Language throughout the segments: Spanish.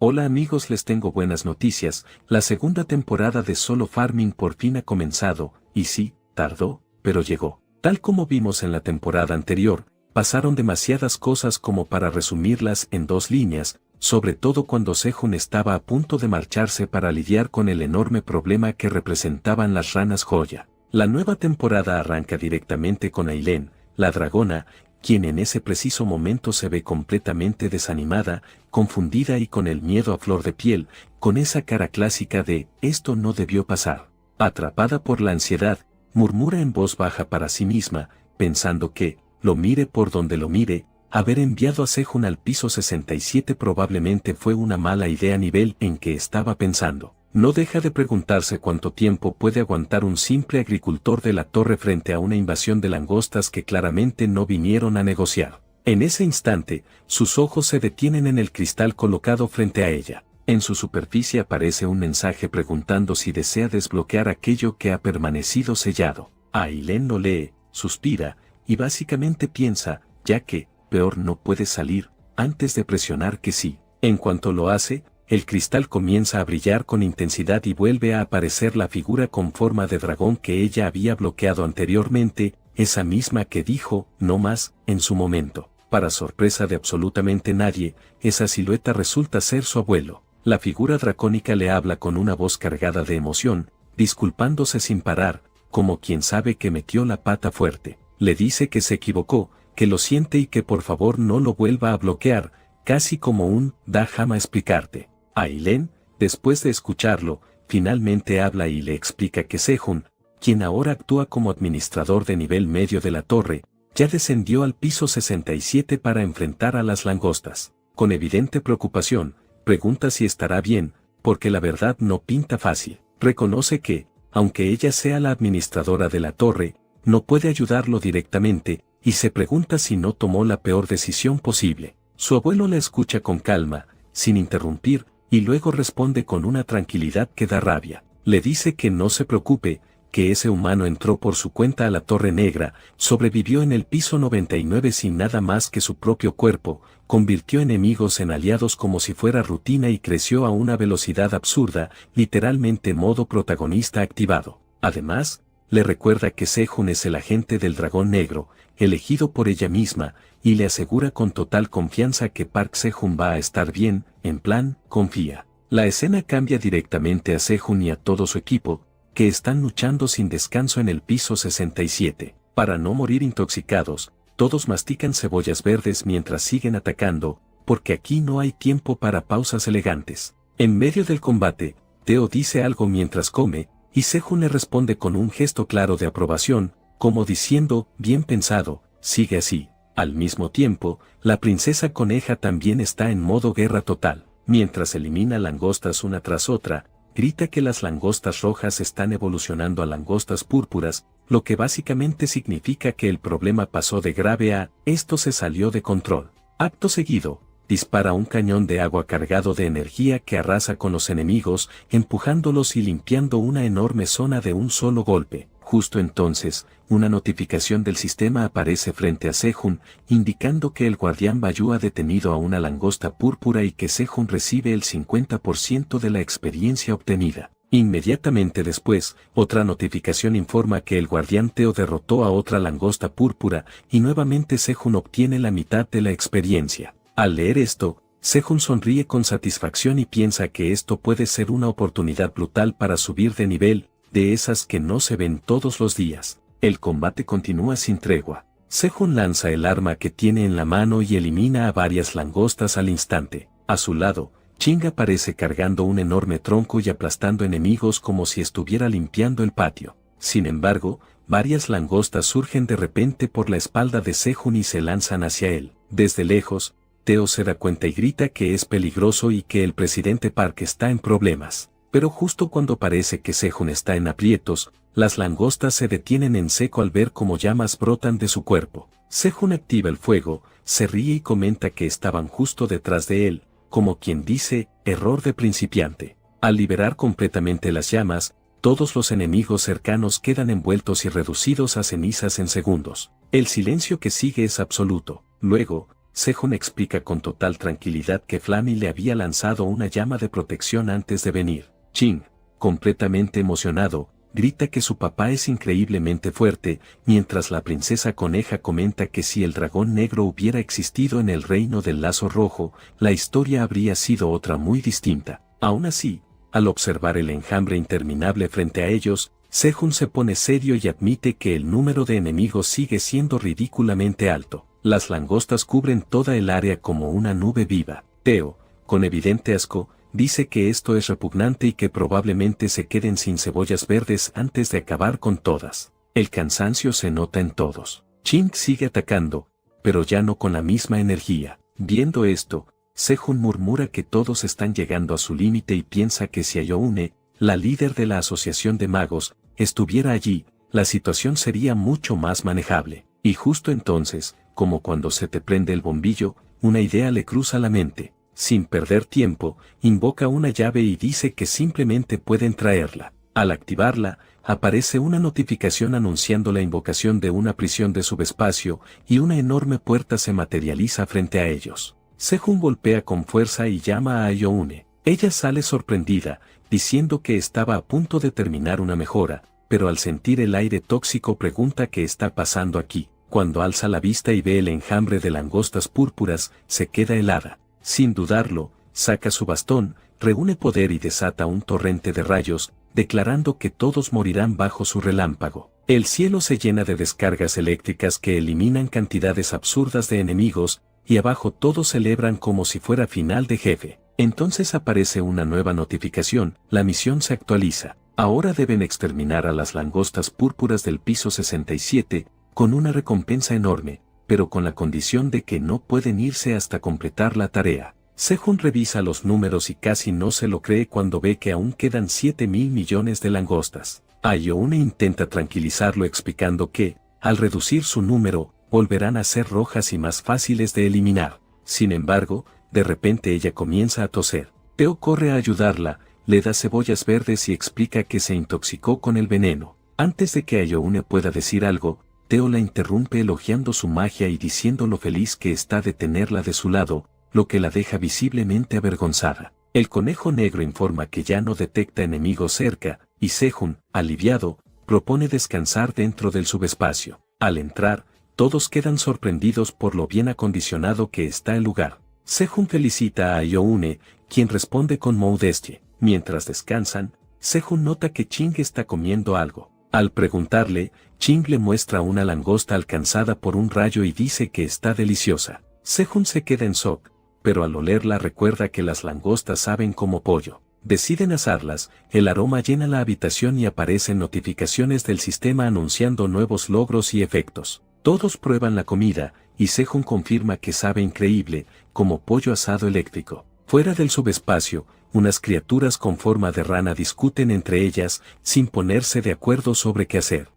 Hola amigos, les tengo buenas noticias, la segunda temporada de Solo Farming por fin ha comenzado, y sí, tardó, pero llegó. Tal como vimos en la temporada anterior, pasaron demasiadas cosas como para resumirlas en 2 líneas, sobre todo cuando Sejun estaba a punto de marcharse para lidiar con el enorme problema que representaban las ranas joya. La nueva temporada arranca directamente con Aileen, la dragona, quien en ese preciso momento se ve completamente desanimada, confundida y con el miedo a flor de piel, con esa cara clásica de «esto no debió pasar». Atrapada por la ansiedad, murmura en voz baja para sí misma, pensando que, lo mire por donde lo mire, haber enviado a Sejun al piso 67 probablemente fue una mala idea a nivel en que estaba pensando. No deja de preguntarse cuánto tiempo puede aguantar un simple agricultor de la torre frente a una invasión de langostas que claramente no vinieron a negociar. En ese instante, sus ojos se detienen en el cristal colocado frente a ella. En su superficie aparece un mensaje preguntando si desea desbloquear aquello que ha permanecido sellado. Aileen lo lee, suspira, y básicamente piensa, ya que, peor no puede salir, antes de presionar que sí. En cuanto lo hace, el cristal comienza a brillar con intensidad y vuelve a aparecer la figura con forma de dragón que ella había bloqueado anteriormente, esa misma que dijo, no más, en su momento. Para sorpresa de absolutamente nadie, esa silueta resulta ser su abuelo. La figura dracónica le habla con una voz cargada de emoción, disculpándose sin parar, como quien sabe que metió la pata fuerte. Le dice que se equivocó, que lo siente y que por favor no lo vuelva a bloquear, casi como un, déjame explicarte. Aileen, después de escucharlo, finalmente habla y le explica que Sejun, quien ahora actúa como administrador de nivel medio de la torre, ya descendió al piso 67 para enfrentar a las langostas. Con evidente preocupación, pregunta si estará bien, porque la verdad no pinta fácil. Reconoce que, aunque ella sea la administradora de la torre, no puede ayudarlo directamente, y se pregunta si no tomó la peor decisión posible. Su abuelo la escucha con calma, sin interrumpir, y luego responde con una tranquilidad que da rabia. Le dice que no se preocupe, que ese humano entró por su cuenta a la Torre Negra, sobrevivió en el piso 99 sin nada más que su propio cuerpo, convirtió enemigos en aliados como si fuera rutina y creció a una velocidad absurda, literalmente modo protagonista activado. Además, le recuerda que Sejun es el agente del dragón negro, elegido por ella misma, y le asegura con total confianza que Park Sejun va a estar bien, en plan, confía. La escena cambia directamente a Sejun y a todo su equipo, que están luchando sin descanso en el piso 67. Para no morir intoxicados, todos mastican cebollas verdes mientras siguen atacando, porque aquí no hay tiempo para pausas elegantes. En medio del combate, Teo dice algo mientras come, y Sejun le responde con un gesto claro de aprobación, como diciendo, bien pensado, sigue así. Al mismo tiempo, la princesa coneja también está en modo guerra total. Mientras elimina langostas una tras otra, grita que las langostas rojas están evolucionando a langostas púrpuras, lo que básicamente significa que el problema pasó de grave a, esto se salió de control. Acto seguido, dispara un cañón de agua cargado de energía que arrasa con los enemigos, empujándolos y limpiando una enorme zona de un solo golpe. Justo entonces, una notificación del sistema aparece frente a Sejun, indicando que el guardián Bayou ha detenido a una langosta púrpura y que Sejun recibe el 50% de la experiencia obtenida. Inmediatamente después, otra notificación informa que el guardián Teo derrotó a otra langosta púrpura, y nuevamente Sejun obtiene la mitad de la experiencia. Al leer esto, Sejun sonríe con satisfacción y piensa que esto puede ser una oportunidad brutal para subir de nivel, de esas que no se ven todos los días. El combate continúa sin tregua. Sejun lanza el arma que tiene en la mano y elimina a varias langostas al instante. A su lado, Ching aparece cargando un enorme tronco y aplastando enemigos como si estuviera limpiando el patio. Sin embargo, varias langostas surgen de repente por la espalda de Sejun y se lanzan hacia él. Desde lejos, Teo se da cuenta y grita que es peligroso y que el presidente Park está en problemas. Pero justo cuando parece que Sejun está en aprietos, las langostas se detienen en seco al ver cómo llamas brotan de su cuerpo. Sejun activa el fuego, se ríe y comenta que estaban justo detrás de él, como quien dice, error de principiante. Al liberar completamente las llamas, todos los enemigos cercanos quedan envueltos y reducidos a cenizas en segundos. El silencio que sigue es absoluto. Luego, Sejun explica con total tranquilidad que Flammy le había lanzado una llama de protección antes de venir. Ching, completamente emocionado, grita que su papá es increíblemente fuerte, mientras la princesa coneja comenta que si el dragón negro hubiera existido en el reino del lazo rojo, la historia habría sido otra muy distinta. Aún así, al observar el enjambre interminable frente a ellos, Sejun se pone serio y admite que el número de enemigos sigue siendo ridículamente alto. Las langostas cubren toda el área como una nube viva. Teo, con evidente asco, dice que esto es repugnante y que probablemente se queden sin cebollas verdes antes de acabar con todas. El cansancio se nota en todos. Ching sigue atacando, pero ya no con la misma energía. Viendo esto, Sejun murmura que todos están llegando a su límite y piensa que si Ayoune, la líder de la Asociación de Magos, estuviera allí, la situación sería mucho más manejable. Y justo entonces, como cuando se te prende el bombillo, una idea le cruza la mente. Sin perder tiempo, invoca una llave y dice que simplemente pueden traerla. Al activarla, aparece una notificación anunciando la invocación de una prisión de subespacio y una enorme puerta se materializa frente a ellos. Sejun golpea con fuerza y llama a Ayoune. Ella sale sorprendida, diciendo que estaba a punto de terminar una mejora, pero al sentir el aire tóxico pregunta qué está pasando aquí. Cuando alza la vista y ve el enjambre de langostas púrpuras, se queda helada. Sin dudarlo, saca su bastón, reúne poder y desata un torrente de rayos, declarando que todos morirán bajo su relámpago. El cielo se llena de descargas eléctricas que eliminan cantidades absurdas de enemigos, y abajo todos celebran como si fuera final de jefe. Entonces aparece una nueva notificación, la misión se actualiza. Ahora deben exterminar a las langostas púrpuras del piso 67, con una recompensa enorme, pero con la condición de que no pueden irse hasta completar la tarea. Sejun revisa los números y casi no se lo cree cuando ve que aún quedan 7.000 millones de langostas. Ayoune intenta tranquilizarlo explicando que, al reducir su número, volverán a ser rojas y más fáciles de eliminar. Sin embargo, de repente ella comienza a toser. Teo corre a ayudarla, le da cebollas verdes y explica que se intoxicó con el veneno. Antes de que Ayoune pueda decir algo, Teo la interrumpe elogiando su magia y diciendo lo feliz que está de tenerla de su lado, lo que la deja visiblemente avergonzada. El conejo negro informa que ya no detecta enemigos cerca, y Sejun, aliviado, propone descansar dentro del subespacio. Al entrar, todos quedan sorprendidos por lo bien acondicionado que está el lugar. Sejun felicita a Ayoune, quien responde con modestia. Mientras descansan, Sejun nota que Ching está comiendo algo. Al preguntarle, Ching le muestra una langosta alcanzada por un rayo y dice que está deliciosa. Sejun se queda en shock, pero al olerla recuerda que las langostas saben como pollo. Deciden asarlas, el aroma llena la habitación y aparecen notificaciones del sistema anunciando nuevos logros y efectos. Todos prueban la comida, y Sejun confirma que sabe increíble, como pollo asado eléctrico. Fuera del subespacio, unas criaturas con forma de rana discuten entre ellas, sin ponerse de acuerdo sobre qué hacer.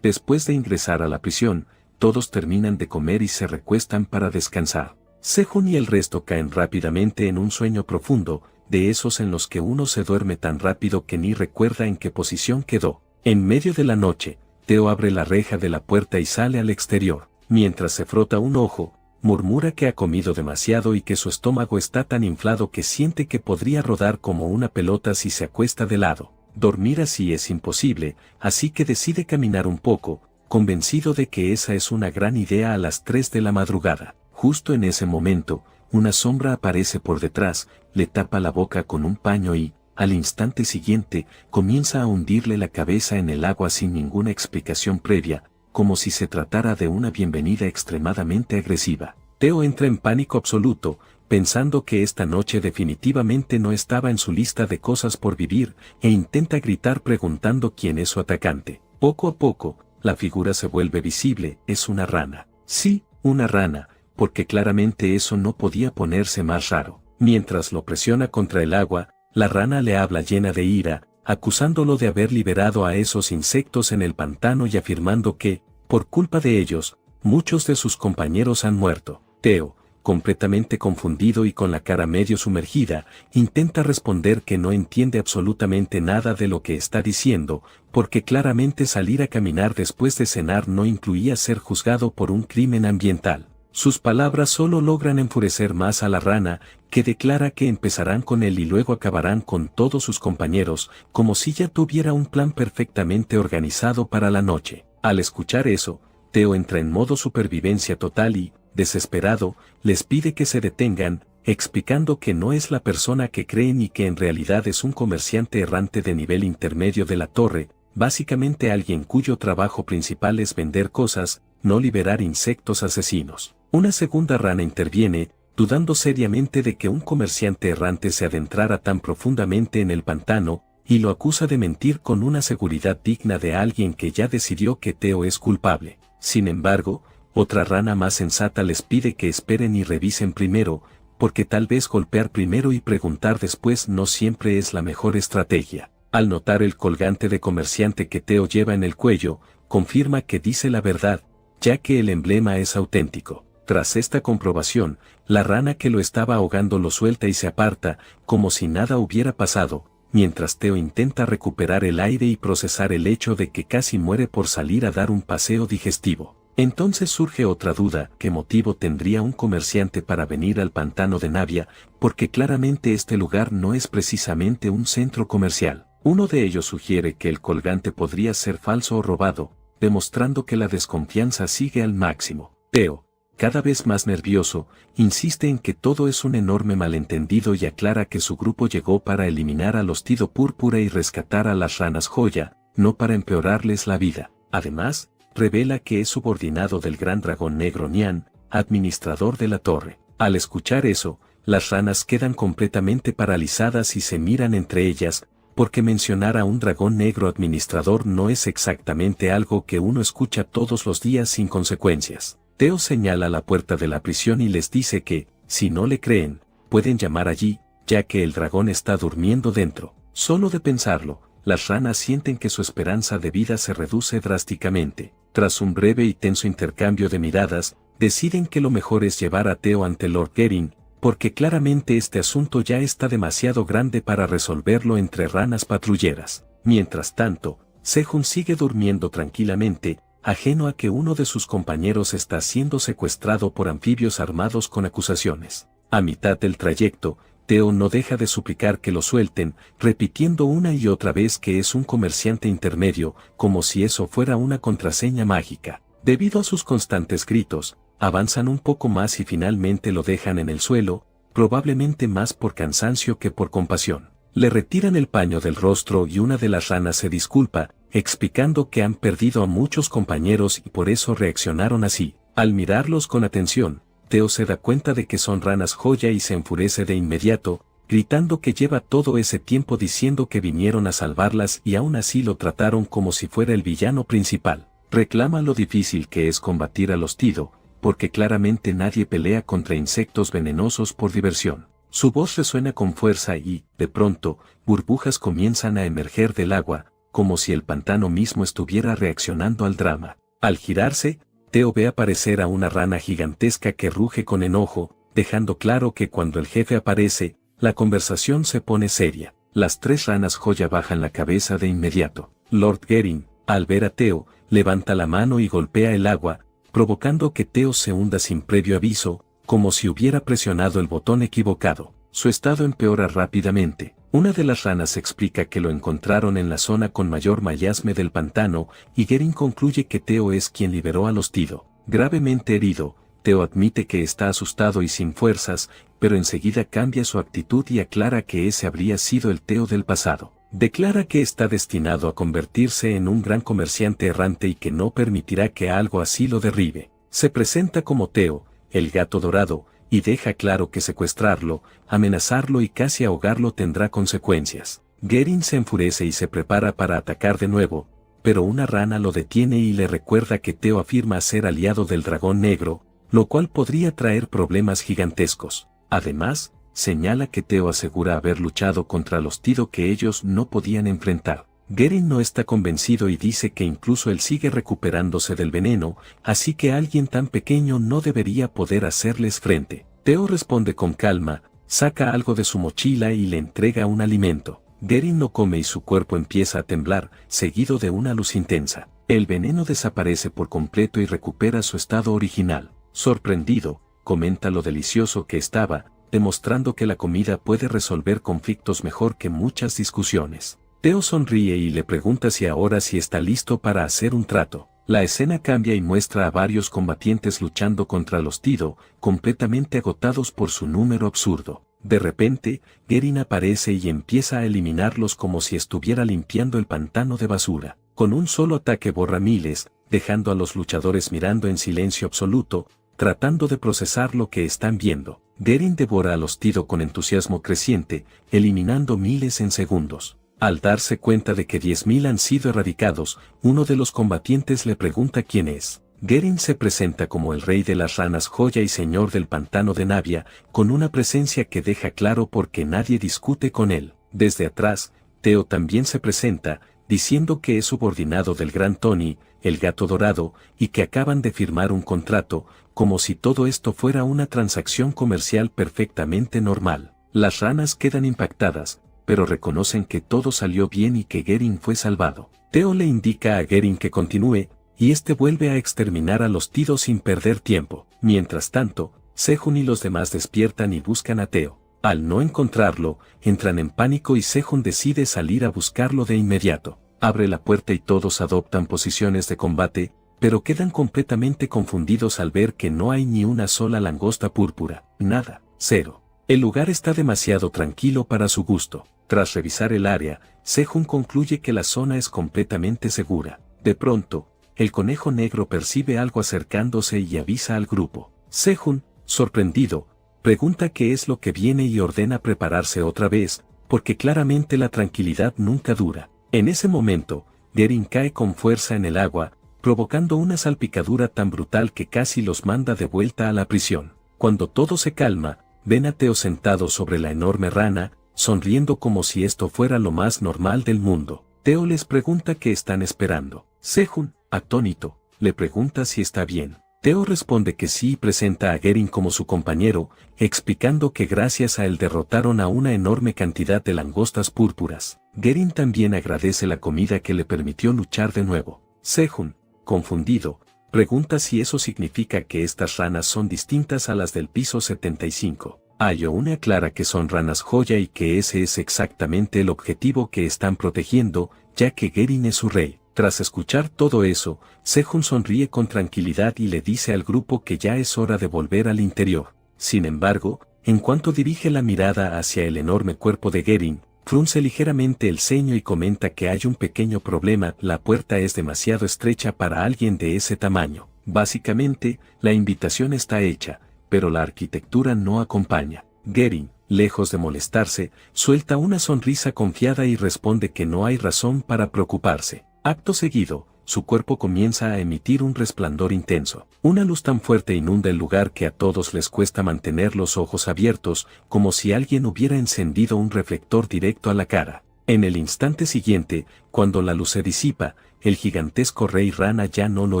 Después de ingresar a la prisión, todos terminan de comer y se recuestan para descansar. Sejun y el resto caen rápidamente en un sueño profundo, de esos en los que uno se duerme tan rápido que ni recuerda en qué posición quedó. En medio de la noche, Teo abre la reja de la puerta y sale al exterior. Mientras se frota un ojo, murmura que ha comido demasiado y que su estómago está tan inflado que siente que podría rodar como una pelota si se acuesta de lado. Dormir así es imposible, así que decide caminar un poco, convencido de que esa es una gran idea a las 3 de la madrugada. Justo en ese momento, una sombra aparece por detrás, le tapa la boca con un paño y, al instante siguiente, comienza a hundirle la cabeza en el agua sin ninguna explicación previa, como si se tratara de una bienvenida extremadamente agresiva. Teo entra en pánico absoluto, pensando que esta noche definitivamente no estaba en su lista de cosas por vivir, e intenta gritar preguntando quién es su atacante. Poco a poco, la figura se vuelve visible, es una rana. Sí, una rana, porque claramente eso no podía ponerse más raro. Mientras lo presiona contra el agua, la rana le habla llena de ira, acusándolo de haber liberado a esos insectos en el pantano y afirmando que, por culpa de ellos, muchos de sus compañeros han muerto. Teo, completamente confundido y con la cara medio sumergida, intenta responder que no entiende absolutamente nada de lo que está diciendo, porque claramente salir a caminar después de cenar no incluía ser juzgado por un crimen ambiental. Sus palabras solo logran enfurecer más a la rana, que declara que empezarán con él y luego acabarán con todos sus compañeros, como si ya tuviera un plan perfectamente organizado para la noche. Al escuchar eso, Teo entra en modo supervivencia total y, desesperado, les pide que se detengan, explicando que no es la persona que creen y que en realidad es un comerciante errante de nivel intermedio de la torre, básicamente alguien cuyo trabajo principal es vender cosas, no liberar insectos asesinos. Una segunda rana interviene, dudando seriamente de que un comerciante errante se adentrara tan profundamente en el pantano, y lo acusa de mentir con una seguridad digna de alguien que ya decidió que Teo es culpable. Sin embargo, otra rana más sensata les pide que esperen y revisen primero, porque tal vez golpear primero y preguntar después no siempre es la mejor estrategia. Al notar el colgante de comerciante que Teo lleva en el cuello, confirma que dice la verdad, ya que el emblema es auténtico. Tras esta comprobación, la rana que lo estaba ahogando lo suelta y se aparta, como si nada hubiera pasado, mientras Teo intenta recuperar el aire y procesar el hecho de que casi muere por salir a dar un paseo digestivo. Entonces surge otra duda: ¿qué motivo tendría un comerciante para venir al pantano de Navia? Porque claramente este lugar no es precisamente un centro comercial. Uno de ellos sugiere que el colgante podría ser falso o robado, demostrando que la desconfianza sigue al máximo. Teo, cada vez más nervioso, insiste en que todo es un enorme malentendido y aclara que su grupo llegó para eliminar al hostido púrpura y rescatar a las ranas joya, no para empeorarles la vida. Además, revela que es subordinado del gran dragón negro Nian, administrador de la torre. Al escuchar eso, las ranas quedan completamente paralizadas y se miran entre ellas, porque mencionar a un dragón negro administrador no es exactamente algo que uno escucha todos los días sin consecuencias. Teo señala la puerta de la prisión y les dice que, si no le creen, pueden llamar allí, ya que el dragón está durmiendo dentro. Solo de pensarlo, las ranas sienten que su esperanza de vida se reduce drásticamente. Tras un breve y tenso intercambio de miradas, deciden que lo mejor es llevar a Teo ante Lord Gering, porque claramente este asunto ya está demasiado grande para resolverlo entre ranas patrulleras. Mientras tanto, Sejun sigue durmiendo tranquilamente, ajeno a que uno de sus compañeros está siendo secuestrado por anfibios armados con acusaciones. A mitad del trayecto, Teo no deja de suplicar que lo suelten, repitiendo una y otra vez que es un comerciante intermedio, como si eso fuera una contraseña mágica. Debido a sus constantes gritos, avanzan un poco más y finalmente lo dejan en el suelo, probablemente más por cansancio que por compasión. Le retiran el paño del rostro y una de las ranas se disculpa, explicando que han perdido a muchos compañeros y por eso reaccionaron así. Al mirarlos con atención, Teo se da cuenta de que son ranas joya y se enfurece de inmediato, gritando que lleva todo ese tiempo diciendo que vinieron a salvarlas y aún así lo trataron como si fuera el villano principal. Reclama lo difícil que es combatir al hostido, porque claramente nadie pelea contra insectos venenosos por diversión. Su voz resuena con fuerza y, de pronto, burbujas comienzan a emerger del agua, como si el pantano mismo estuviera reaccionando al drama. Al girarse, Teo ve aparecer a una rana gigantesca que ruge con enojo, dejando claro que cuando el jefe aparece, la conversación se pone seria. Las tres ranas joya bajan la cabeza de inmediato. Lord Gering, al ver a Teo, levanta la mano y golpea el agua, provocando que Teo se hunda sin previo aviso, como si hubiera presionado el botón equivocado. Su estado empeora rápidamente. Una de las ranas explica que lo encontraron en la zona con mayor mayasme del pantano, y Gering concluye que Teo es quien liberó al hostido. Gravemente herido, Teo admite que está asustado y sin fuerzas, pero enseguida cambia su actitud y aclara que ese habría sido el Teo del pasado. Declara que está destinado a convertirse en un gran comerciante errante y que no permitirá que algo así lo derribe. Se presenta como Teo, el gato dorado, y deja claro que secuestrarlo, amenazarlo y casi ahogarlo tendrá consecuencias. Gering se enfurece y se prepara para atacar de nuevo, pero una rana lo detiene y le recuerda que Teo afirma ser aliado del dragón negro, lo cual podría traer problemas gigantescos. Además, señala que Teo asegura haber luchado contra el hostido que ellos no podían enfrentar. Gering no está convencido y dice que incluso él sigue recuperándose del veneno, así que alguien tan pequeño no debería poder hacerles frente. Teo responde con calma, saca algo de su mochila y le entrega un alimento. Gering no come y su cuerpo empieza a temblar, seguido de una luz intensa. El veneno desaparece por completo y recupera su estado original. sorprendido, comenta lo delicioso que estaba, demostrando que la comida puede resolver conflictos mejor que muchas discusiones. Teo sonríe y le pregunta si ahora sí está listo para hacer un trato. La escena cambia y muestra a varios combatientes luchando contra los Tido, completamente agotados por su número absurdo. De repente, Garen aparece y empieza a eliminarlos como si estuviera limpiando el pantano de basura. Con un solo ataque borra miles, dejando a los luchadores mirando en silencio absoluto, tratando de procesar lo que están viendo. Garen devora a los Tido con entusiasmo creciente, eliminando miles en segundos. Al darse cuenta de que 10.000 han sido erradicados, uno de los combatientes le pregunta quién es. Garen se presenta como el rey de las ranas joya y señor del pantano de Navia, con una presencia que deja claro por qué nadie discute con él. Desde atrás, Teo también se presenta, diciendo que es subordinado del gran Tony, el gato dorado, y que acaban de firmar un contrato, como si todo esto fuera una transacción comercial perfectamente normal. Las ranas quedan impactadas, pero reconocen que todo salió bien y que Garen fue salvado. Teo le indica a Garen que continúe, y este vuelve a exterminar a los Tido sin perder tiempo. Mientras tanto, Sejun y los demás despiertan y buscan a Teo. Al no encontrarlo, entran en pánico y Sejun decide salir a buscarlo de inmediato. Abre la puerta y todos adoptan posiciones de combate, pero quedan completamente confundidos al ver que no hay ni una sola langosta púrpura. Nada, cero. El lugar está demasiado tranquilo para su gusto. Tras revisar el área, Sejun concluye que la zona es completamente segura. De pronto, el conejo negro percibe algo acercándose y avisa al grupo. Sejun, sorprendido, pregunta qué es lo que viene y ordena prepararse otra vez, porque claramente la tranquilidad nunca dura. En ese momento, Garen cae con fuerza en el agua, provocando una salpicadura tan brutal que casi los manda de vuelta a la prisión. Cuando todo se calma, ven a Teo sentado sobre la enorme rana, sonriendo como si esto fuera lo más normal del mundo. Teo les pregunta qué están esperando. Sejun, atónito, le pregunta si está bien. Teo responde que sí y presenta a Garen como su compañero, explicando que gracias a él derrotaron a una enorme cantidad de langostas púrpuras. Garen también agradece la comida que le permitió luchar de nuevo. Sejun, confundido, pregunta si eso significa que estas ranas son distintas a las del piso 75. Ayoune aclara que son ranas joya y que ese es exactamente el objetivo que están protegiendo, ya que Garen es su rey. Tras escuchar todo eso, Sejun sonríe con tranquilidad y le dice al grupo que ya es hora de volver al interior. Sin embargo, en cuanto dirige la mirada hacia el enorme cuerpo de Garen, frunce ligeramente el ceño y comenta que hay un pequeño problema: la puerta es demasiado estrecha para alguien de ese tamaño. Básicamente, la invitación está hecha, pero la arquitectura no acompaña. Garen, lejos de molestarse, suelta una sonrisa confiada y responde que no hay razón para preocuparse. Acto seguido, su cuerpo comienza a emitir un resplandor intenso. Una luz tan fuerte inunda el lugar que a todos les cuesta mantener los ojos abiertos, como si alguien hubiera encendido un reflector directo a la cara. En el instante siguiente, cuando la luz se disipa, el gigantesco rey rana ya no lo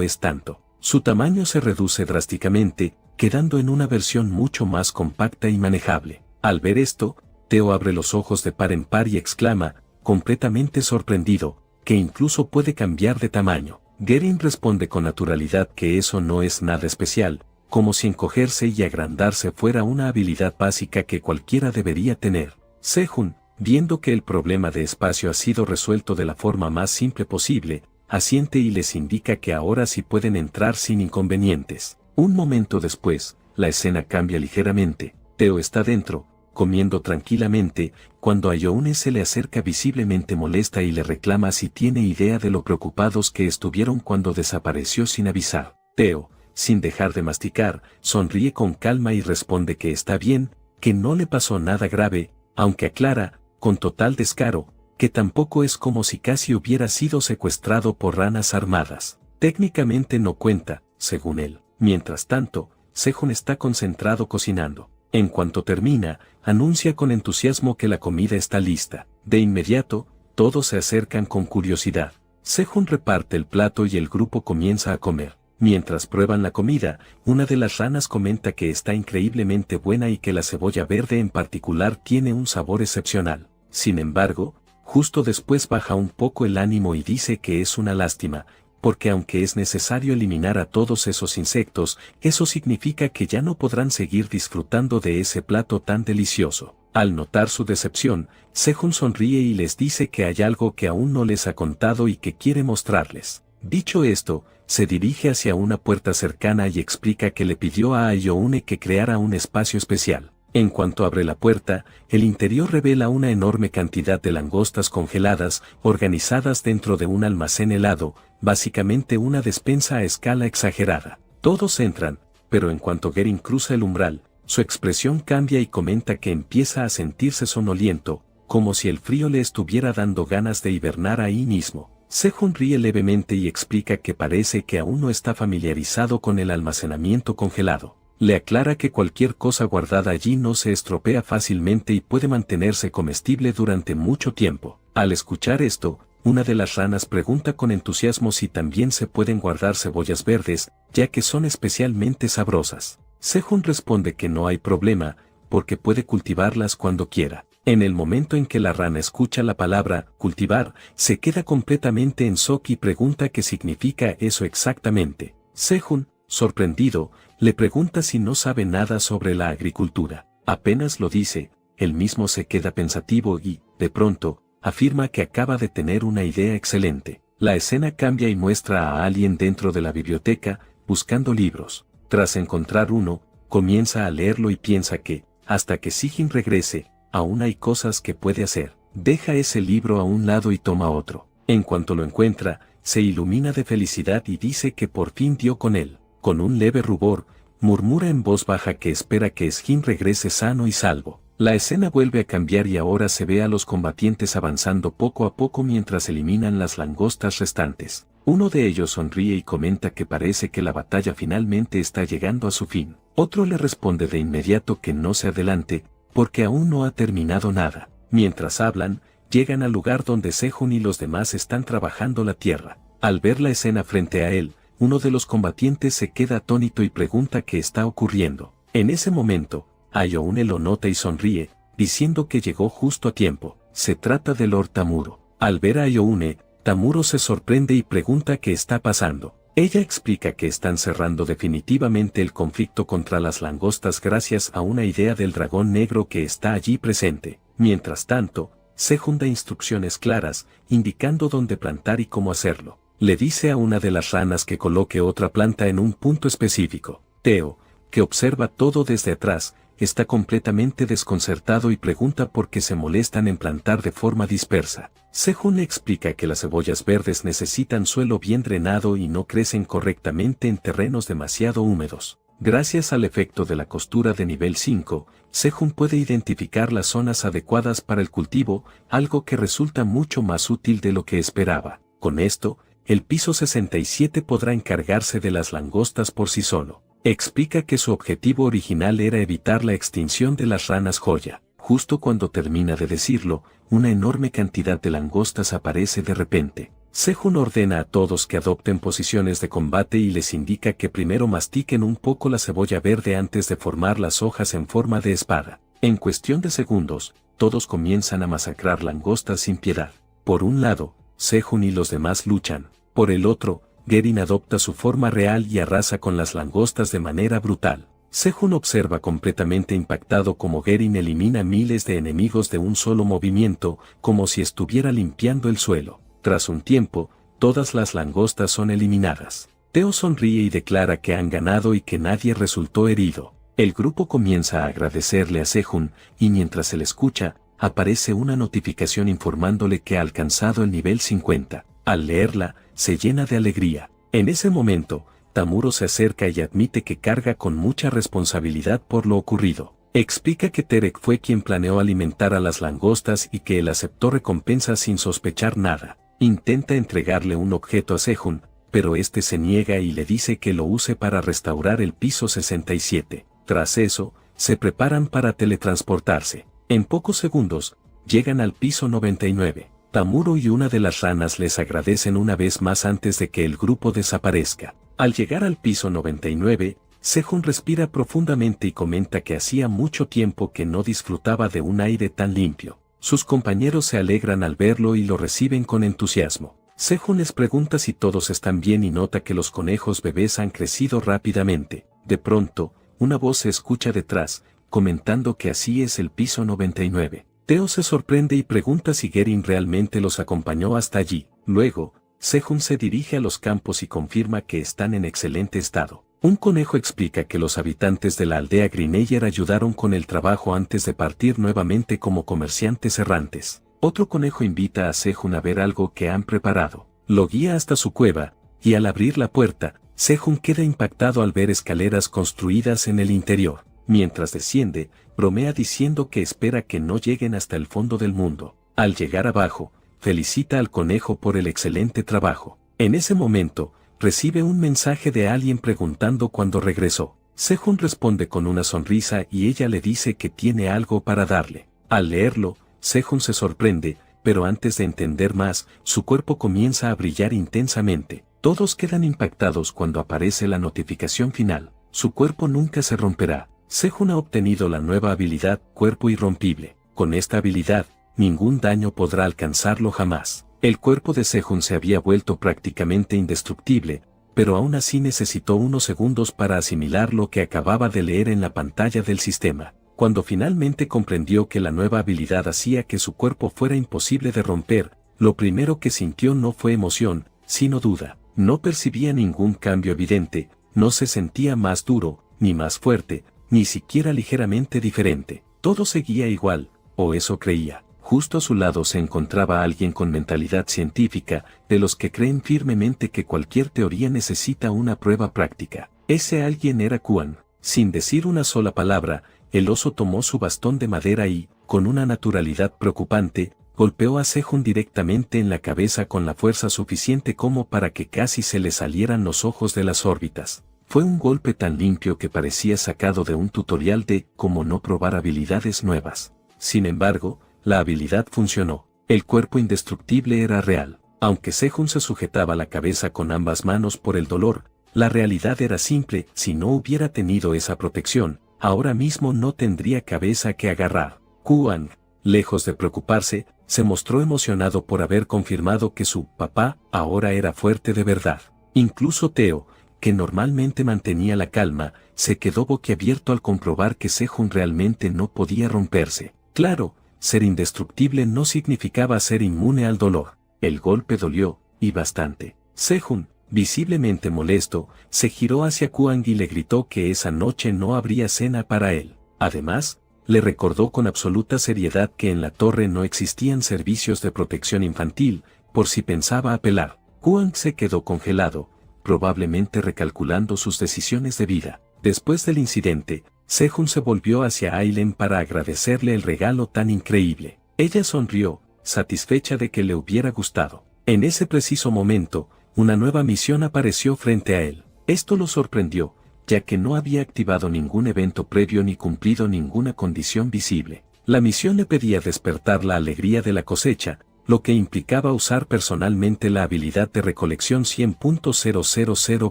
es tanto. Su tamaño se reduce drásticamente, quedando en una versión mucho más compacta y manejable. Al ver esto, Teo abre los ojos de par en par y exclama, completamente sorprendido, que incluso puede cambiar de tamaño. Garen responde con naturalidad que eso no es nada especial, como si encogerse y agrandarse fuera una habilidad básica que cualquiera debería tener. Sejun, viendo que el problema de espacio ha sido resuelto de la forma más simple posible, asiente y les indica que ahora sí pueden entrar sin inconvenientes. Un momento después, la escena cambia ligeramente. Teo está dentro, comiendo tranquilamente, cuando Ayoune se le acerca visiblemente molesta y le reclama si tiene idea de lo preocupados que estuvieron cuando desapareció sin avisar. Teo, sin dejar de masticar, sonríe con calma y responde que está bien, que no le pasó nada grave, aunque aclara, con total descaro, que tampoco es como si casi hubiera sido secuestrado por ranas armadas. Técnicamente no cuenta, según él. Mientras tanto, Sejun está concentrado cocinando. En cuanto termina, anuncia con entusiasmo que la comida está lista. De inmediato, todos se acercan con curiosidad. Sejun reparte el plato y el grupo comienza a comer. Mientras prueban la comida, una de las ranas comenta que está increíblemente buena y que la cebolla verde en particular tiene un sabor excepcional. Sin embargo, justo después baja un poco el ánimo y dice que es una lástima, porque aunque es necesario eliminar a todos esos insectos, eso significa que ya no podrán seguir disfrutando de ese plato tan delicioso. Al notar su decepción, Sejun sonríe y les dice que hay algo que aún no les ha contado y que quiere mostrarles. Dicho esto, se dirige hacia una puerta cercana y explica que le pidió a Ayoune que creara un espacio especial. En cuanto abre la puerta, el interior revela una enorme cantidad de langostas congeladas, organizadas dentro de un almacén helado, básicamente una despensa a escala exagerada. Todos entran, pero en cuanto Gerin cruza el umbral, su expresión cambia y comenta que empieza a sentirse sonoliento, como si el frío le estuviera dando ganas de hibernar ahí mismo. Sejun ríe levemente y explica que parece que aún no está familiarizado con el almacenamiento congelado. Le aclara que cualquier cosa guardada allí no se estropea fácilmente y puede mantenerse comestible durante mucho tiempo. Al escuchar esto, una de las ranas pregunta con entusiasmo si también se pueden guardar cebollas verdes, ya que son especialmente sabrosas. Sejun responde que no hay problema, porque puede cultivarlas cuando quiera. En el momento en que la rana escucha la palabra cultivar, se queda completamente en shock y pregunta qué significa eso exactamente. Sejun, sorprendido, le pregunta si no sabe nada sobre la agricultura. Apenas lo dice, él mismo se queda pensativo y, de pronto, afirma que acaba de tener una idea excelente. La escena cambia y muestra a alguien dentro de la biblioteca, buscando libros. Tras encontrar uno, comienza a leerlo y piensa que, hasta que Sejun regrese, aún hay cosas que puede hacer. Deja ese libro a un lado y toma otro. En cuanto lo encuentra, se ilumina de felicidad y dice que por fin dio con él. Con un leve rubor, murmura en voz baja que espera que Sejun regrese sano y salvo. La escena vuelve a cambiar y ahora se ve a los combatientes avanzando poco a poco mientras eliminan las langostas restantes. Uno de ellos sonríe y comenta que parece que la batalla finalmente está llegando a su fin. Otro le responde de inmediato que no se adelante, porque aún no ha terminado nada. Mientras hablan, llegan al lugar donde Sejun y los demás están trabajando la tierra. Al ver la escena frente a él, uno de los combatientes se queda atónito y pregunta qué está ocurriendo. En ese momento, Ayoune lo nota y sonríe, diciendo que llegó justo a tiempo. Se trata de Lord Tamuro. Al ver a Ayoune, Tamuro se sorprende y pregunta qué está pasando. Ella explica que están cerrando definitivamente el conflicto contra las langostas gracias a una idea del dragón negro que está allí presente. Mientras tanto, Sejun da instrucciones claras, indicando dónde plantar y cómo hacerlo. Le dice a una de las ranas que coloque otra planta en un punto específico. Teo, que observa todo desde atrás, está completamente desconcertado y pregunta por qué se molestan en plantar de forma dispersa. Sejun explica que las cebollas verdes necesitan suelo bien drenado y no crecen correctamente en terrenos demasiado húmedos. Gracias al efecto de la costura de nivel 5, Sejun puede identificar las zonas adecuadas para el cultivo, algo que resulta mucho más útil de lo que esperaba. Con esto, el piso 67 podrá encargarse de las langostas por sí solo. Explica que su objetivo original era evitar la extinción de las ranas joya. Justo cuando termina de decirlo, una enorme cantidad de langostas aparece de repente. Sejun ordena a todos que adopten posiciones de combate y les indica que primero mastiquen un poco la cebolla verde antes de formar las hojas en forma de espada. En cuestión de segundos, todos comienzan a masacrar langostas sin piedad. Por un lado, Sejun y los demás luchan. Por el otro, Gerin adopta su forma real y arrasa con las langostas de manera brutal. Sejun observa completamente impactado cómo Gerin elimina miles de enemigos de un solo movimiento, como si estuviera limpiando el suelo. Tras un tiempo, todas las langostas son eliminadas. Teo sonríe y declara que han ganado y que nadie resultó herido. El grupo comienza a agradecerle a Sejun, y mientras se le escucha, aparece una notificación informándole que ha alcanzado el nivel 50. Al leerla, se llena de alegría. En ese momento, Tamuro se acerca y admite que carga con mucha responsabilidad por lo ocurrido. Explica que Terek fue quien planeó alimentar a las langostas y que él aceptó recompensas sin sospechar nada. Intenta entregarle un objeto a Sejun, pero este se niega y le dice que lo use para restaurar el piso 67. Tras eso, se preparan para teletransportarse. En pocos segundos, llegan al piso 99. Tamuro y una de las ranas les agradecen una vez más antes de que el grupo desaparezca. Al llegar al piso 99, Sejun respira profundamente y comenta que hacía mucho tiempo que no disfrutaba de un aire tan limpio. Sus compañeros se alegran al verlo y lo reciben con entusiasmo. Sejun les pregunta si todos están bien y nota que los conejos bebés han crecido rápidamente. De pronto, una voz se escucha detrás, comentando que así es el piso 99. Teo se sorprende y pregunta si Gerin realmente los acompañó hasta allí. Luego, Sejun se dirige a los campos y confirma que están en excelente estado. Un conejo explica que los habitantes de la aldea Greenayer ayudaron con el trabajo antes de partir nuevamente como comerciantes errantes. Otro conejo invita a Sejun a ver algo que han preparado. Lo guía hasta su cueva, y al abrir la puerta, Sejun queda impactado al ver escaleras construidas en el interior. Mientras desciende, bromea diciendo que espera que no lleguen hasta el fondo del mundo. Al llegar abajo, felicita al conejo por el excelente trabajo. En ese momento, recibe un mensaje de alguien preguntando cuándo regresó. Sejun responde con una sonrisa y ella le dice que tiene algo para darle. Al leerlo, Sejun se sorprende, pero antes de entender más, su cuerpo comienza a brillar intensamente. Todos quedan impactados cuando aparece la notificación final. Su cuerpo nunca se romperá. Sejun ha obtenido la nueva habilidad Cuerpo Irrompible. Con esta habilidad, ningún daño podrá alcanzarlo jamás. El cuerpo de Sejun se había vuelto prácticamente indestructible, pero aún así necesitó unos segundos para asimilar lo que acababa de leer en la pantalla del sistema. Cuando finalmente comprendió que la nueva habilidad hacía que su cuerpo fuera imposible de romper, lo primero que sintió no fue emoción, sino duda. No percibía ningún cambio evidente, no se sentía más duro, ni más fuerte, ni siquiera ligeramente diferente. Todo seguía igual, o eso creía. Justo a su lado se encontraba alguien con mentalidad científica, de los que creen firmemente que cualquier teoría necesita una prueba práctica. Ese alguien era Kuan. Sin decir una sola palabra, el oso tomó su bastón de madera y, con una naturalidad preocupante, golpeó a Sejun directamente en la cabeza con la fuerza suficiente como para que casi se le salieran los ojos de las órbitas. Fue un golpe tan limpio que parecía sacado de un tutorial de cómo no probar habilidades nuevas. Sin embargo, la habilidad funcionó. El cuerpo indestructible era real. Aunque Sejun se sujetaba la cabeza con ambas manos por el dolor, la realidad era simple. Si no hubiera tenido esa protección, ahora mismo no tendría cabeza que agarrar. Kuan, lejos de preocuparse, se mostró emocionado por haber confirmado que su papá ahora era fuerte de verdad. Incluso Teo, que normalmente mantenía la calma, se quedó boquiabierto al comprobar que Sejun realmente no podía romperse. Claro, ser indestructible no significaba ser inmune al dolor. El golpe dolió, y bastante. Sejun, visiblemente molesto, se giró hacia Kuang y le gritó que esa noche no habría cena para él. Además, le recordó con absoluta seriedad que en la torre no existían servicios de protección infantil, por si pensaba apelar. Kuang se quedó congelado, probablemente recalculando sus decisiones de vida. Después del incidente, Sejun se volvió hacia Aileen para agradecerle el regalo tan increíble. Ella sonrió, satisfecha de que le hubiera gustado. En ese preciso momento, una nueva misión apareció frente a él. Esto lo sorprendió, ya que no había activado ningún evento previo ni cumplido ninguna condición visible. La misión le pedía despertar la alegría de la cosecha, lo que implicaba usar personalmente la habilidad de recolección 100.000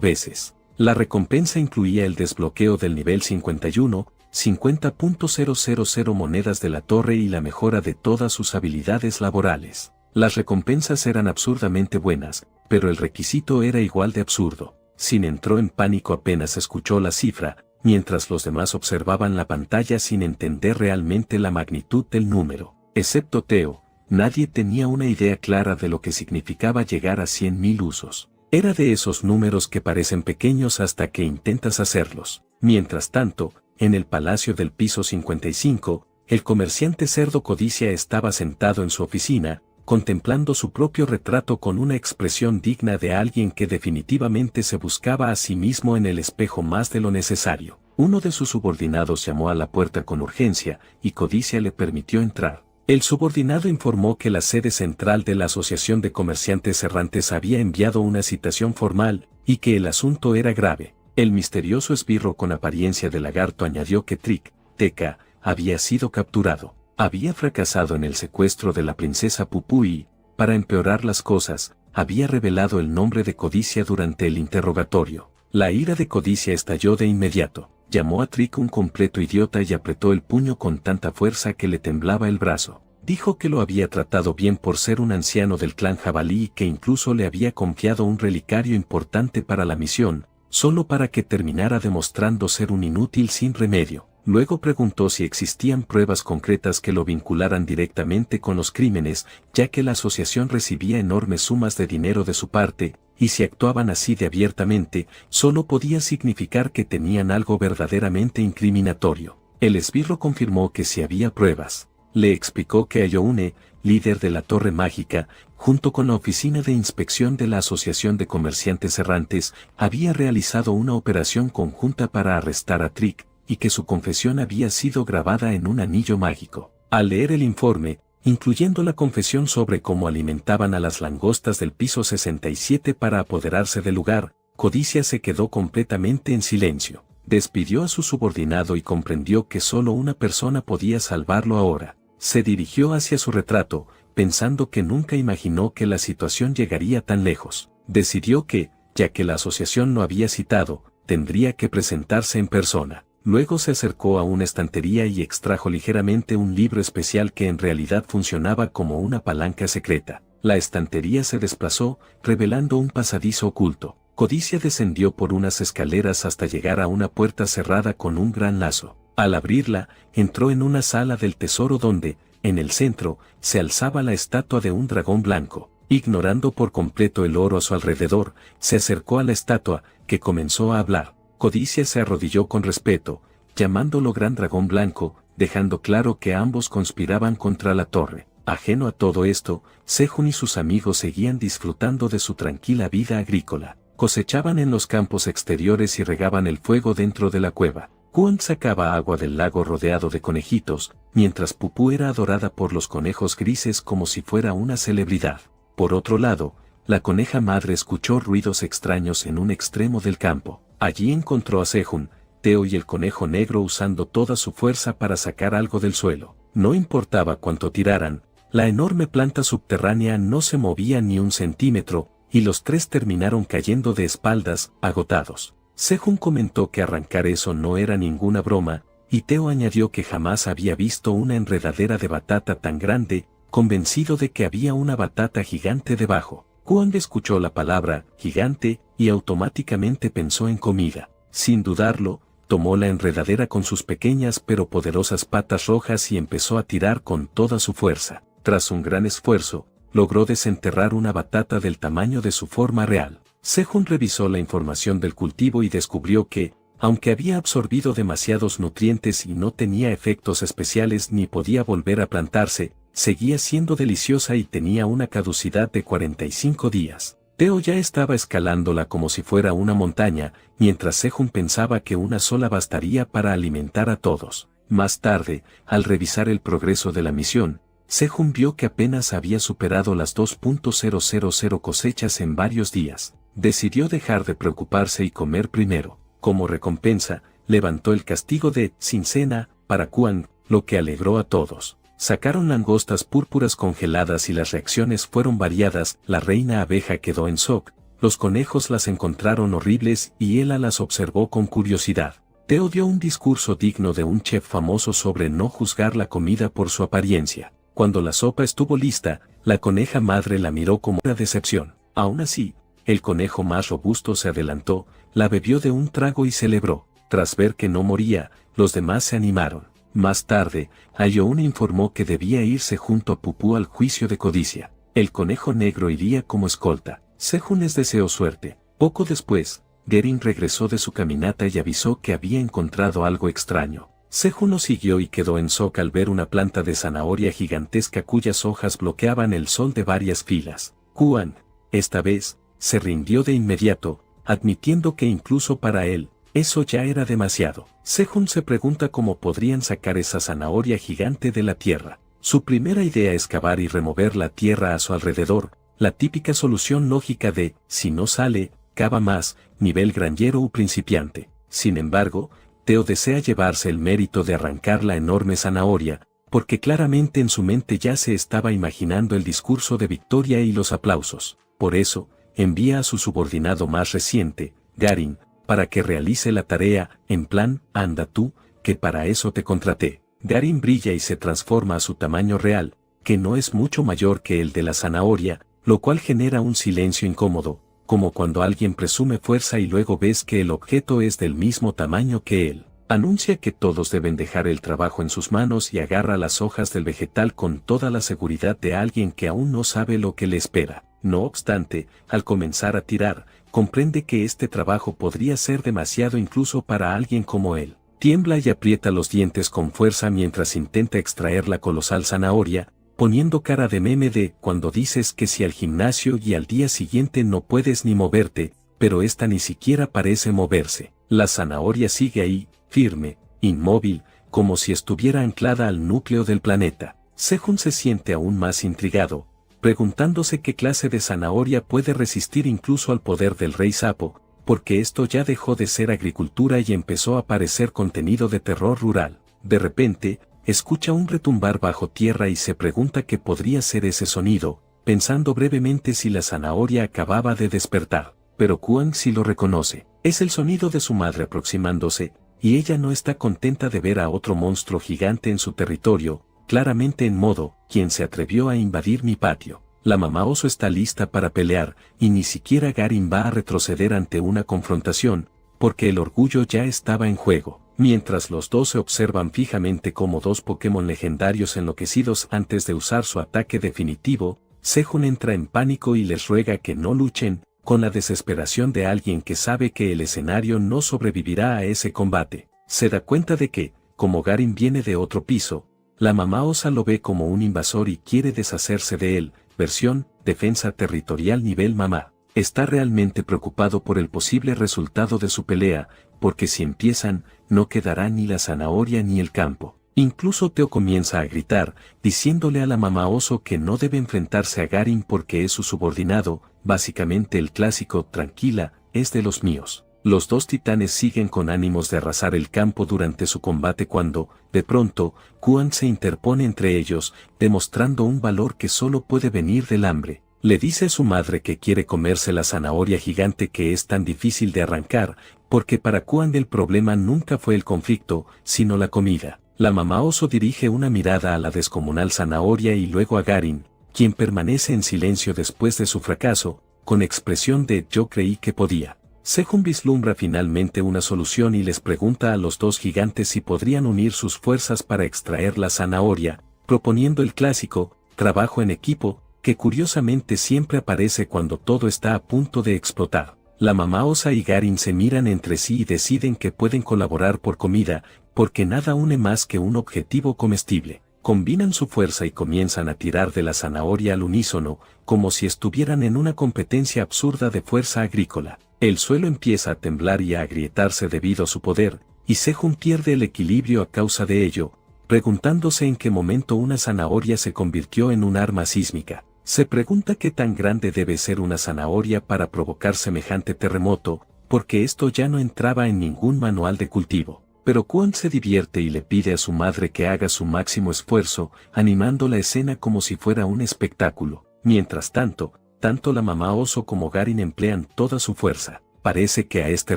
veces. La recompensa incluía el desbloqueo del nivel 51, 50.000 monedas de la torre y la mejora de todas sus habilidades laborales. Las recompensas eran absurdamente buenas, pero el requisito era igual de absurdo. Sin entró en pánico apenas escuchó la cifra, mientras los demás observaban la pantalla sin entender realmente la magnitud del número. Excepto Teo, nadie tenía una idea clara de lo que significaba llegar a 100.000 usos. Era de esos números que parecen pequeños hasta que intentas hacerlos. Mientras tanto, en el palacio del piso 55, el comerciante cerdo Codicia estaba sentado en su oficina, contemplando su propio retrato con una expresión digna de alguien que definitivamente se buscaba a sí mismo en el espejo más de lo necesario. Uno de sus subordinados llamó a la puerta con urgencia, y Codicia le permitió entrar. El subordinado informó que la sede central de la Asociación de Comerciantes Errantes había enviado una citación formal, y que el asunto era grave. El misterioso esbirro con apariencia de lagarto añadió que Trick, Teca, había sido capturado. Había fracasado en el secuestro de la princesa Pupu y, para empeorar las cosas, había revelado el nombre de Codicia durante el interrogatorio. La ira de Codicia estalló de inmediato. Llamó a Trick un completo idiota y apretó el puño con tanta fuerza que le temblaba el brazo. Dijo que lo había tratado bien por ser un anciano del clan jabalí y que incluso le había confiado un relicario importante para la misión, solo para que terminara demostrando ser un inútil sin remedio. Luego preguntó si existían pruebas concretas que lo vincularan directamente con los crímenes, ya que la asociación recibía enormes sumas de dinero de su parte, y si actuaban así de abiertamente, solo podía significar que tenían algo verdaderamente incriminatorio. El esbirro confirmó que sí había pruebas. Le explicó que Ayoune, líder de la Torre Mágica, junto con la Oficina de Inspección de la Asociación de Comerciantes Errantes, había realizado una operación conjunta para arrestar a Trick, y que su confesión había sido grabada en un anillo mágico. Al leer el informe, incluyendo la confesión sobre cómo alimentaban a las langostas del piso 67 para apoderarse del lugar, Codicia se quedó completamente en silencio. Despidió a su subordinado y comprendió que solo una persona podía salvarlo ahora. Se dirigió hacia su retrato, pensando que nunca imaginó que la situación llegaría tan lejos. Decidió que, ya que la asociación no había citado, tendría que presentarse en persona. Luego se acercó a una estantería y extrajo ligeramente un libro especial que en realidad funcionaba como una palanca secreta. La estantería se desplazó, revelando un pasadizo oculto. Codicia descendió por unas escaleras hasta llegar a una puerta cerrada con un gran lazo. Al abrirla, entró en una sala del tesoro donde, en el centro, se alzaba la estatua de un dragón blanco. Ignorando por completo el oro a su alrededor, se acercó a la estatua, que comenzó a hablar. Codicia se arrodilló con respeto, llamándolo Gran Dragón Blanco, dejando claro que ambos conspiraban contra la torre. Ajeno a todo esto, Sejun y sus amigos seguían disfrutando de su tranquila vida agrícola. Cosechaban en los campos exteriores y regaban el fuego dentro de la cueva. Kuan sacaba agua del lago rodeado de conejitos, mientras Pupú era adorada por los conejos grises como si fuera una celebridad. Por otro lado, la coneja madre escuchó ruidos extraños en un extremo del campo. Allí encontró a Sejun, Teo y el conejo negro usando toda su fuerza para sacar algo del suelo. No importaba cuánto tiraran, la enorme planta subterránea no se movía ni un centímetro, y los tres terminaron cayendo de espaldas, agotados. Sejun comentó que arrancar eso no era ninguna broma, y Teo añadió que jamás había visto una enredadera de batata tan grande, convencido de que había una batata gigante debajo. Kuan escuchó la palabra gigante y automáticamente pensó en comida. Sin dudarlo, tomó la enredadera con sus pequeñas pero poderosas patas rojas y empezó a tirar con toda su fuerza. Tras un gran esfuerzo, logró desenterrar una batata del tamaño de su forma real. Sejun revisó la información del cultivo y descubrió que, aunque había absorbido demasiados nutrientes y no tenía efectos especiales ni podía volver a plantarse, seguía siendo deliciosa y tenía una caducidad de 45 días. Teo ya estaba escalándola como si fuera una montaña, mientras Sejun pensaba que una sola bastaría para alimentar a todos. Más tarde, al revisar el progreso de la misión, Sejun vio que apenas había superado las 2.000 cosechas en varios días. Decidió dejar de preocuparse y comer primero. Como recompensa, levantó el castigo de sin cena para Kuan, lo que alegró a todos. Sacaron langostas púrpuras congeladas y las reacciones fueron variadas. La reina abeja quedó en shock, los conejos las encontraron horribles y Ella las observó con curiosidad. Teo dio un discurso digno de un chef famoso sobre no juzgar la comida por su apariencia. Cuando la sopa estuvo lista, la coneja madre la miró como una decepción. Aún así, el conejo más robusto se adelantó, la bebió de un trago y celebró. Tras ver que no moría, los demás se animaron. Más tarde, Ayoune informó que debía irse junto a Pupú al juicio de Codicia. El conejo negro iría como escolta. Sejun les deseó suerte. Poco después, Gerin regresó de su caminata y avisó que había encontrado algo extraño. Sejun lo siguió y quedó en shock al ver una planta de zanahoria gigantesca cuyas hojas bloqueaban el sol de varias filas. Kuan, esta vez, se rindió de inmediato, admitiendo que incluso para él, eso ya era demasiado. Sejun se pregunta cómo podrían sacar esa zanahoria gigante de la tierra. Su primera idea es cavar y remover la tierra a su alrededor, la típica solución lógica de, si no sale, cava más, nivel granjero o principiante. Sin embargo, Teo desea llevarse el mérito de arrancar la enorme zanahoria, porque claramente en su mente ya se estaba imaginando el discurso de victoria y los aplausos. Por eso, envía a su subordinado más reciente, Garin, para que realice la tarea, en plan, anda tú, que para eso te contraté. Garin brilla y se transforma a su tamaño real, que no es mucho mayor que el de la zanahoria, lo cual genera un silencio incómodo, como cuando alguien presume fuerza y luego ves que el objeto es del mismo tamaño que él. Anuncia que todos deben dejar el trabajo en sus manos y agarra las hojas del vegetal con toda la seguridad de alguien que aún no sabe lo que le espera. No obstante, al comenzar a tirar, comprende que este trabajo podría ser demasiado incluso para alguien como él. Tiembla y aprieta los dientes con fuerza mientras intenta extraer la colosal zanahoria, poniendo cara de meme de cuando dices que si al gimnasio y al día siguiente no puedes ni moverte, pero esta ni siquiera parece moverse. La zanahoria sigue ahí, firme, inmóvil, como si estuviera anclada al núcleo del planeta. Sejun se siente aún más intrigado, preguntándose qué clase de zanahoria puede resistir incluso al poder del rey sapo, porque esto ya dejó de ser agricultura y empezó a parecer contenido de terror rural. De repente, escucha un retumbar bajo tierra y se pregunta qué podría ser ese sonido, pensando brevemente si la zanahoria acababa de despertar. Pero Kuang sí lo reconoce. Es el sonido de su madre aproximándose, y ella no está contenta de ver a otro monstruo gigante en su territorio, claramente en modo, ¿quién se atrevió a invadir mi patio? La mamá oso está lista para pelear, y ni siquiera Garin va a retroceder ante una confrontación, porque el orgullo ya estaba en juego. Mientras los dos se observan fijamente como dos Pokémon legendarios enloquecidos antes de usar su ataque definitivo, Sejun entra en pánico y les ruega que no luchen, con la desesperación de alguien que sabe que el escenario no sobrevivirá a ese combate. Se da cuenta de que, como Garin viene de otro piso, la mamá osa lo ve como un invasor y quiere deshacerse de él. Versión, defensa territorial nivel mamá. Está realmente preocupado por el posible resultado de su pelea, porque si empiezan, no quedará ni la zanahoria ni el campo. Incluso Teo comienza a gritar, diciéndole a la mamá oso que no debe enfrentarse a Garin porque es su subordinado, básicamente el clásico tranquila, es de los míos. Los dos titanes siguen con ánimos de arrasar el campo durante su combate cuando, de pronto, Kuang se interpone entre ellos, demostrando un valor que solo puede venir del hambre. Le dice a su madre que quiere comerse la zanahoria gigante que es tan difícil de arrancar, porque para Kuang el problema nunca fue el conflicto, sino la comida. La mamá oso dirige una mirada a la descomunal zanahoria y luego a Garin, quien permanece en silencio después de su fracaso, con expresión de «yo creí que podía». Sejun vislumbra finalmente una solución y les pregunta a los dos gigantes si podrían unir sus fuerzas para extraer la zanahoria, proponiendo el clásico trabajo en equipo, que curiosamente siempre aparece cuando todo está a punto de explotar. La mamá osa y Garin se miran entre sí y deciden que pueden colaborar por comida, porque nada une más que un objetivo comestible. Combinan su fuerza y comienzan a tirar de la zanahoria al unísono, como si estuvieran en una competencia absurda de fuerza agrícola. El suelo empieza a temblar y a agrietarse debido a su poder, y Sejun pierde el equilibrio a causa de ello, preguntándose en qué momento una zanahoria se convirtió en un arma sísmica. Se pregunta qué tan grande debe ser una zanahoria para provocar semejante terremoto, porque esto ya no entraba en ningún manual de cultivo. Pero Kuang se divierte y le pide a su madre que haga su máximo esfuerzo, animando la escena como si fuera un espectáculo. Mientras tanto, tanto la mamá oso como Garin emplean toda su fuerza. Parece que a este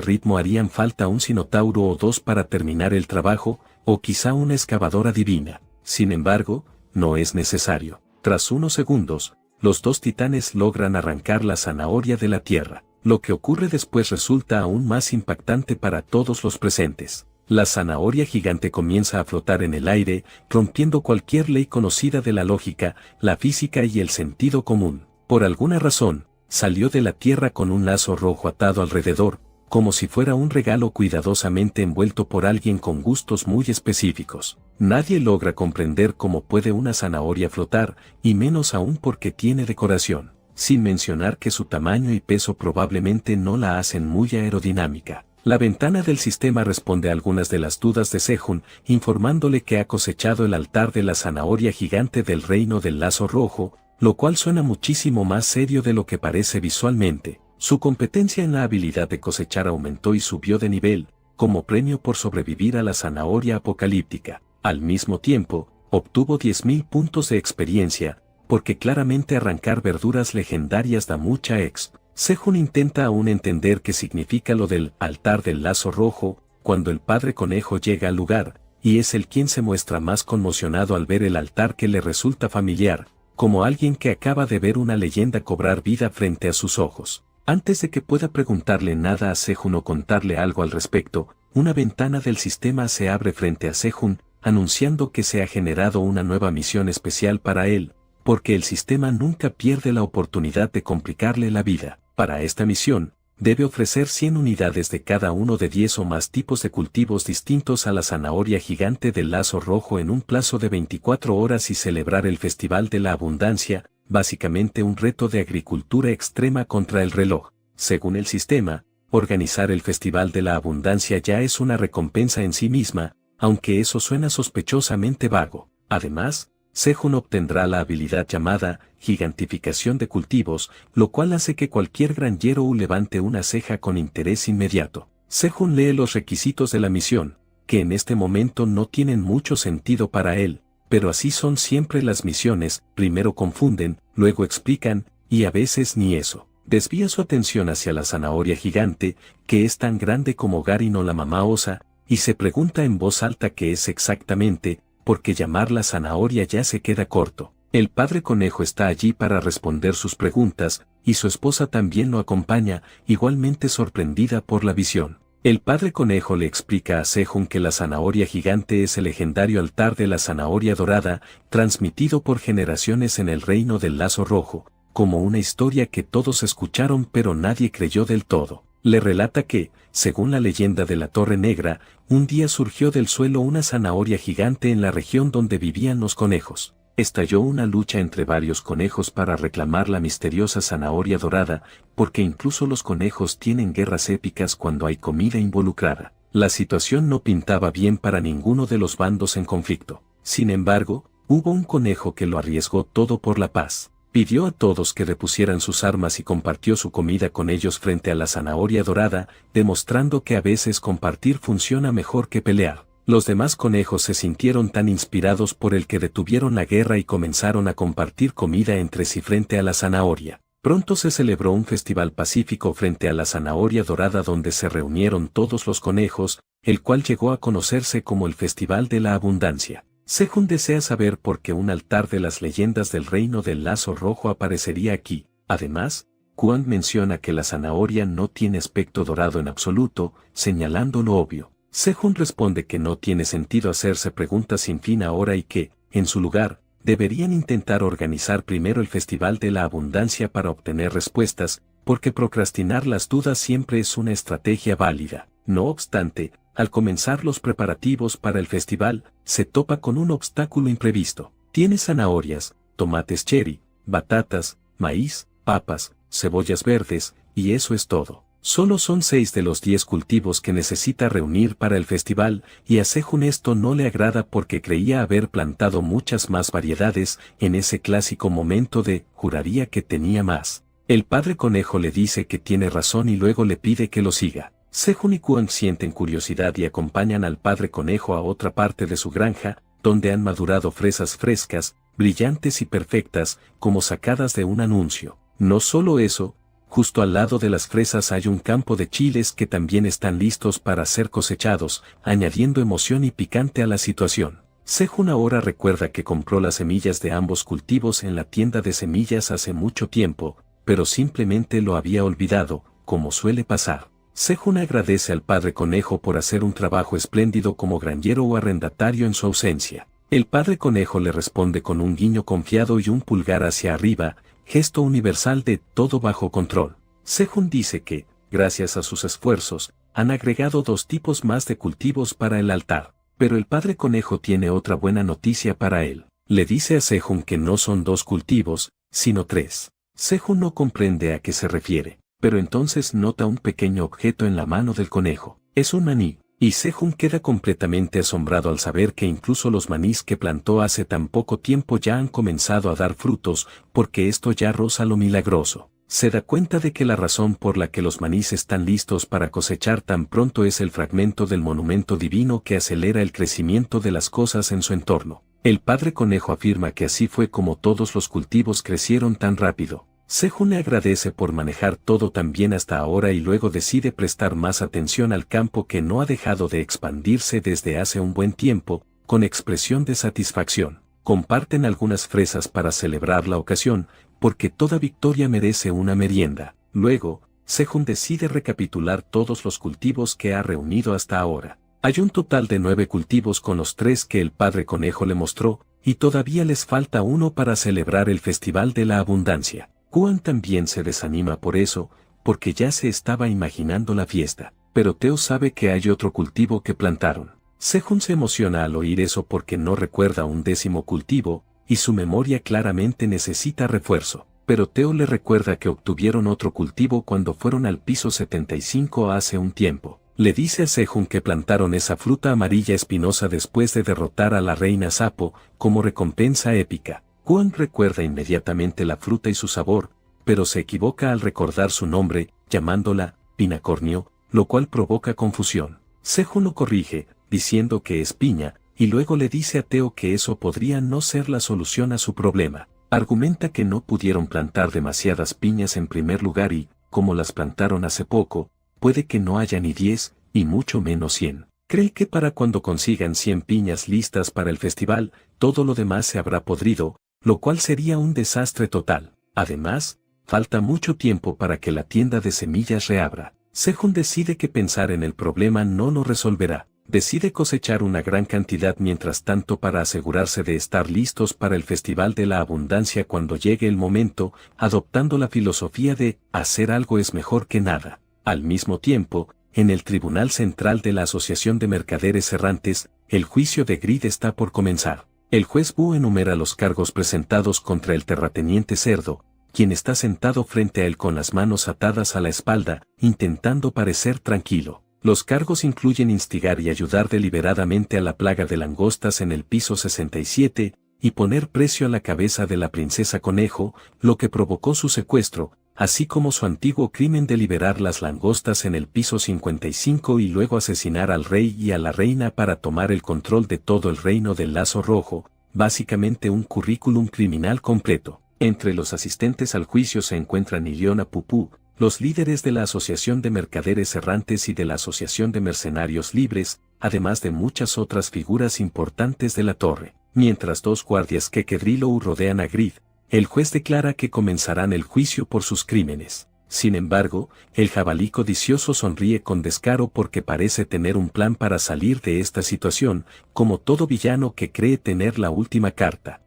ritmo harían falta un cinotauro o dos para terminar el trabajo, o quizá una excavadora divina. Sin embargo, no es necesario. Tras unos segundos, los dos titanes logran arrancar la zanahoria de la tierra. Lo que ocurre después resulta aún más impactante para todos los presentes. La zanahoria gigante comienza a flotar en el aire, rompiendo cualquier ley conocida de la lógica, la física y el sentido común. Por alguna razón, salió de la tierra con un lazo rojo atado alrededor, como si fuera un regalo cuidadosamente envuelto por alguien con gustos muy específicos. Nadie logra comprender cómo puede una zanahoria flotar, y menos aún porque tiene decoración, sin mencionar que su tamaño y peso probablemente no la hacen muy aerodinámica. La ventana del sistema responde a algunas de las dudas de Sejun, informándole que ha cosechado el altar de la zanahoria gigante del reino del lazo rojo, lo cual suena muchísimo más serio de lo que parece visualmente. Su competencia en la habilidad de cosechar aumentó y subió de nivel, como premio por sobrevivir a la zanahoria apocalíptica. Al mismo tiempo, obtuvo 10.000 puntos de experiencia, porque claramente arrancar verduras legendarias da mucha exp. Sejun intenta aún entender qué significa lo del altar del lazo rojo, cuando el padre conejo llega al lugar, y es él quien se muestra más conmocionado al ver el altar que le resulta familiar, como alguien que acaba de ver una leyenda cobrar vida frente a sus ojos. Antes de que pueda preguntarle nada a Sejun o contarle algo al respecto, una ventana del sistema se abre frente a Sejun, anunciando que se ha generado una nueva misión especial para él, porque el sistema nunca pierde la oportunidad de complicarle la vida. Para esta misión, debe ofrecer 100 unidades de cada uno de 10 o más tipos de cultivos distintos a la zanahoria gigante del lazo rojo en un plazo de 24 horas y celebrar el Festival de la Abundancia, básicamente un reto de agricultura extrema contra el reloj. Según el sistema, organizar el Festival de la Abundancia ya es una recompensa en sí misma, aunque eso suena sospechosamente vago. Además, Sejun obtendrá la habilidad llamada gigantificación de cultivos, lo cual hace que cualquier granjero levante una ceja con interés inmediato. Sejun lee los requisitos de la misión, que en este momento no tienen mucho sentido para él, pero así son siempre las misiones, primero confunden, luego explican, y a veces ni eso. Desvía su atención hacia la zanahoria gigante, que es tan grande como Garin o la mamá osa, y se pregunta en voz alta qué es exactamente, porque llamarla zanahoria ya se queda corto. El padre conejo está allí para responder sus preguntas, y su esposa también lo acompaña, igualmente sorprendida por la visión. El padre conejo le explica a Sejun que la zanahoria gigante es el legendario altar de la zanahoria dorada, transmitido por generaciones en el reino del lazo rojo, como una historia que todos escucharon pero nadie creyó del todo. Le relata que, según la leyenda de la Torre Negra, un día surgió del suelo una zanahoria gigante en la región donde vivían los conejos. Estalló una lucha entre varios conejos para reclamar la misteriosa zanahoria dorada, porque incluso los conejos tienen guerras épicas cuando hay comida involucrada. La situación no pintaba bien para ninguno de los bandos en conflicto. Sin embargo, hubo un conejo que lo arriesgó todo por la paz. Pidió a todos que repusieran sus armas y compartió su comida con ellos frente a la zanahoria dorada, demostrando que a veces compartir funciona mejor que pelear. Los demás conejos se sintieron tan inspirados por el que detuvieron la guerra y comenzaron a compartir comida entre sí frente a la zanahoria. Pronto se celebró un festival pacífico frente a la zanahoria dorada donde se reunieron todos los conejos, el cual llegó a conocerse como el Festival de la Abundancia. Sejun desea saber por qué un altar de las leyendas del reino del lazo rojo aparecería aquí. Además, Kwon menciona que la zanahoria no tiene aspecto dorado en absoluto, señalando lo obvio. Sejun responde que no tiene sentido hacerse preguntas sin fin ahora y que, en su lugar, deberían intentar organizar primero el Festival de la Abundancia para obtener respuestas, porque procrastinar las dudas siempre es una estrategia válida. No obstante, al comenzar los preparativos para el festival, se topa con un obstáculo imprevisto. Tiene zanahorias, tomates cherry, batatas, maíz, papas, cebollas verdes, y eso es todo. Solo son 6 de los 10 cultivos que necesita reunir para el festival, y a Sejun esto no le agrada porque creía haber plantado muchas más variedades en ese clásico momento de juraría que tenía más. El padre conejo le dice que tiene razón y luego le pide que lo siga. Sejun y Kwon sienten curiosidad y acompañan al padre conejo a otra parte de su granja, donde han madurado fresas frescas, brillantes y perfectas, como sacadas de un anuncio. No solo eso, justo al lado de las fresas hay un campo de chiles que también están listos para ser cosechados, añadiendo emoción y picante a la situación. Sejun ahora recuerda que compró las semillas de ambos cultivos en la tienda de semillas hace mucho tiempo, pero simplemente lo había olvidado, como suele pasar. Sejun agradece al padre conejo por hacer un trabajo espléndido como granjero o arrendatario en su ausencia. El padre conejo le responde con un guiño confiado y un pulgar hacia arriba, gesto universal de todo bajo control. Sejun dice que, gracias a sus esfuerzos, han agregado 2 tipos más de cultivos para el altar. Pero el padre conejo tiene otra buena noticia para él. Le dice a Sejun que no son 2 cultivos, sino 3. Sejun no comprende a qué se refiere, pero entonces nota un pequeño objeto en la mano del conejo. Es un maní, y Sejun queda completamente asombrado al saber que incluso los manís que plantó hace tan poco tiempo ya han comenzado a dar frutos, porque esto ya roza lo milagroso. Se da cuenta de que la razón por la que los manís están listos para cosechar tan pronto es el fragmento del monumento divino que acelera el crecimiento de las cosas en su entorno. El padre conejo afirma que así fue como todos los cultivos crecieron tan rápido. Sehun le agradece por manejar todo tan bien hasta ahora y luego decide prestar más atención al campo que no ha dejado de expandirse desde hace un buen tiempo, con expresión de satisfacción. Comparten algunas fresas para celebrar la ocasión, porque toda victoria merece una merienda. Luego, Sehun decide recapitular todos los cultivos que ha reunido hasta ahora. Hay un total de 9 cultivos con los 3 que el padre conejo le mostró, y todavía les falta uno para celebrar el Festival de la Abundancia. Juan también se desanima por eso, porque ya se estaba imaginando la fiesta. Pero Teo sabe que hay otro cultivo que plantaron. Sehun se emociona al oír eso porque no recuerda un 10º cultivo, y su memoria claramente necesita refuerzo. Pero Teo le recuerda que obtuvieron otro cultivo cuando fueron al piso 75 hace un tiempo. Le dice a Sehun que plantaron esa fruta amarilla espinosa después de derrotar a la reina sapo, como recompensa épica. Juan recuerda inmediatamente la fruta y su sabor, pero se equivoca al recordar su nombre, llamándola pinacornio, lo cual provoca confusión. Sehun lo corrige, diciendo que es piña, y luego le dice a Teo que eso podría no ser la solución a su problema. Argumenta que no pudieron plantar demasiadas piñas en primer lugar y, como las plantaron hace poco, puede que no haya ni 10, y mucho menos 100. Cree que para cuando consigan 100 piñas listas para el festival, todo lo demás se habrá podrido, lo cual sería un desastre total. Además, falta mucho tiempo para que la tienda de semillas reabra. Sehun decide que pensar en el problema no lo resolverá. Decide cosechar una gran cantidad mientras tanto para asegurarse de estar listos para el Festival de la Abundancia cuando llegue el momento, adoptando la filosofía de hacer algo es mejor que nada. Al mismo tiempo, en el Tribunal Central de la Asociación de Mercaderes Errantes, el juicio de Grid está por comenzar. El juez Bu enumera los cargos presentados contra el terrateniente Cerdo, quien está sentado frente a él con las manos atadas a la espalda, intentando parecer tranquilo. Los cargos incluyen instigar y ayudar deliberadamente a la plaga de langostas en el piso 67, y poner precio a la cabeza de la princesa Conejo, lo que provocó su secuestro, así como su antiguo crimen de liberar las langostas en el piso 55 y luego asesinar al rey y a la reina para tomar el control de todo el reino del Lazo Rojo, básicamente un currículum criminal completo. Entre los asistentes al juicio se encuentran Iliona Pupú, los líderes de la Asociación de Mercaderes Errantes y de la Asociación de Mercenarios Libres, además de muchas otras figuras importantes de la torre. Mientras 2 guardias Kekedrilou rodean a Grid, el juez declara que comenzarán el juicio por sus crímenes. Sin embargo, el jabalí codicioso sonríe con descaro porque parece tener un plan para salir de esta situación, como todo villano que cree tener la última carta.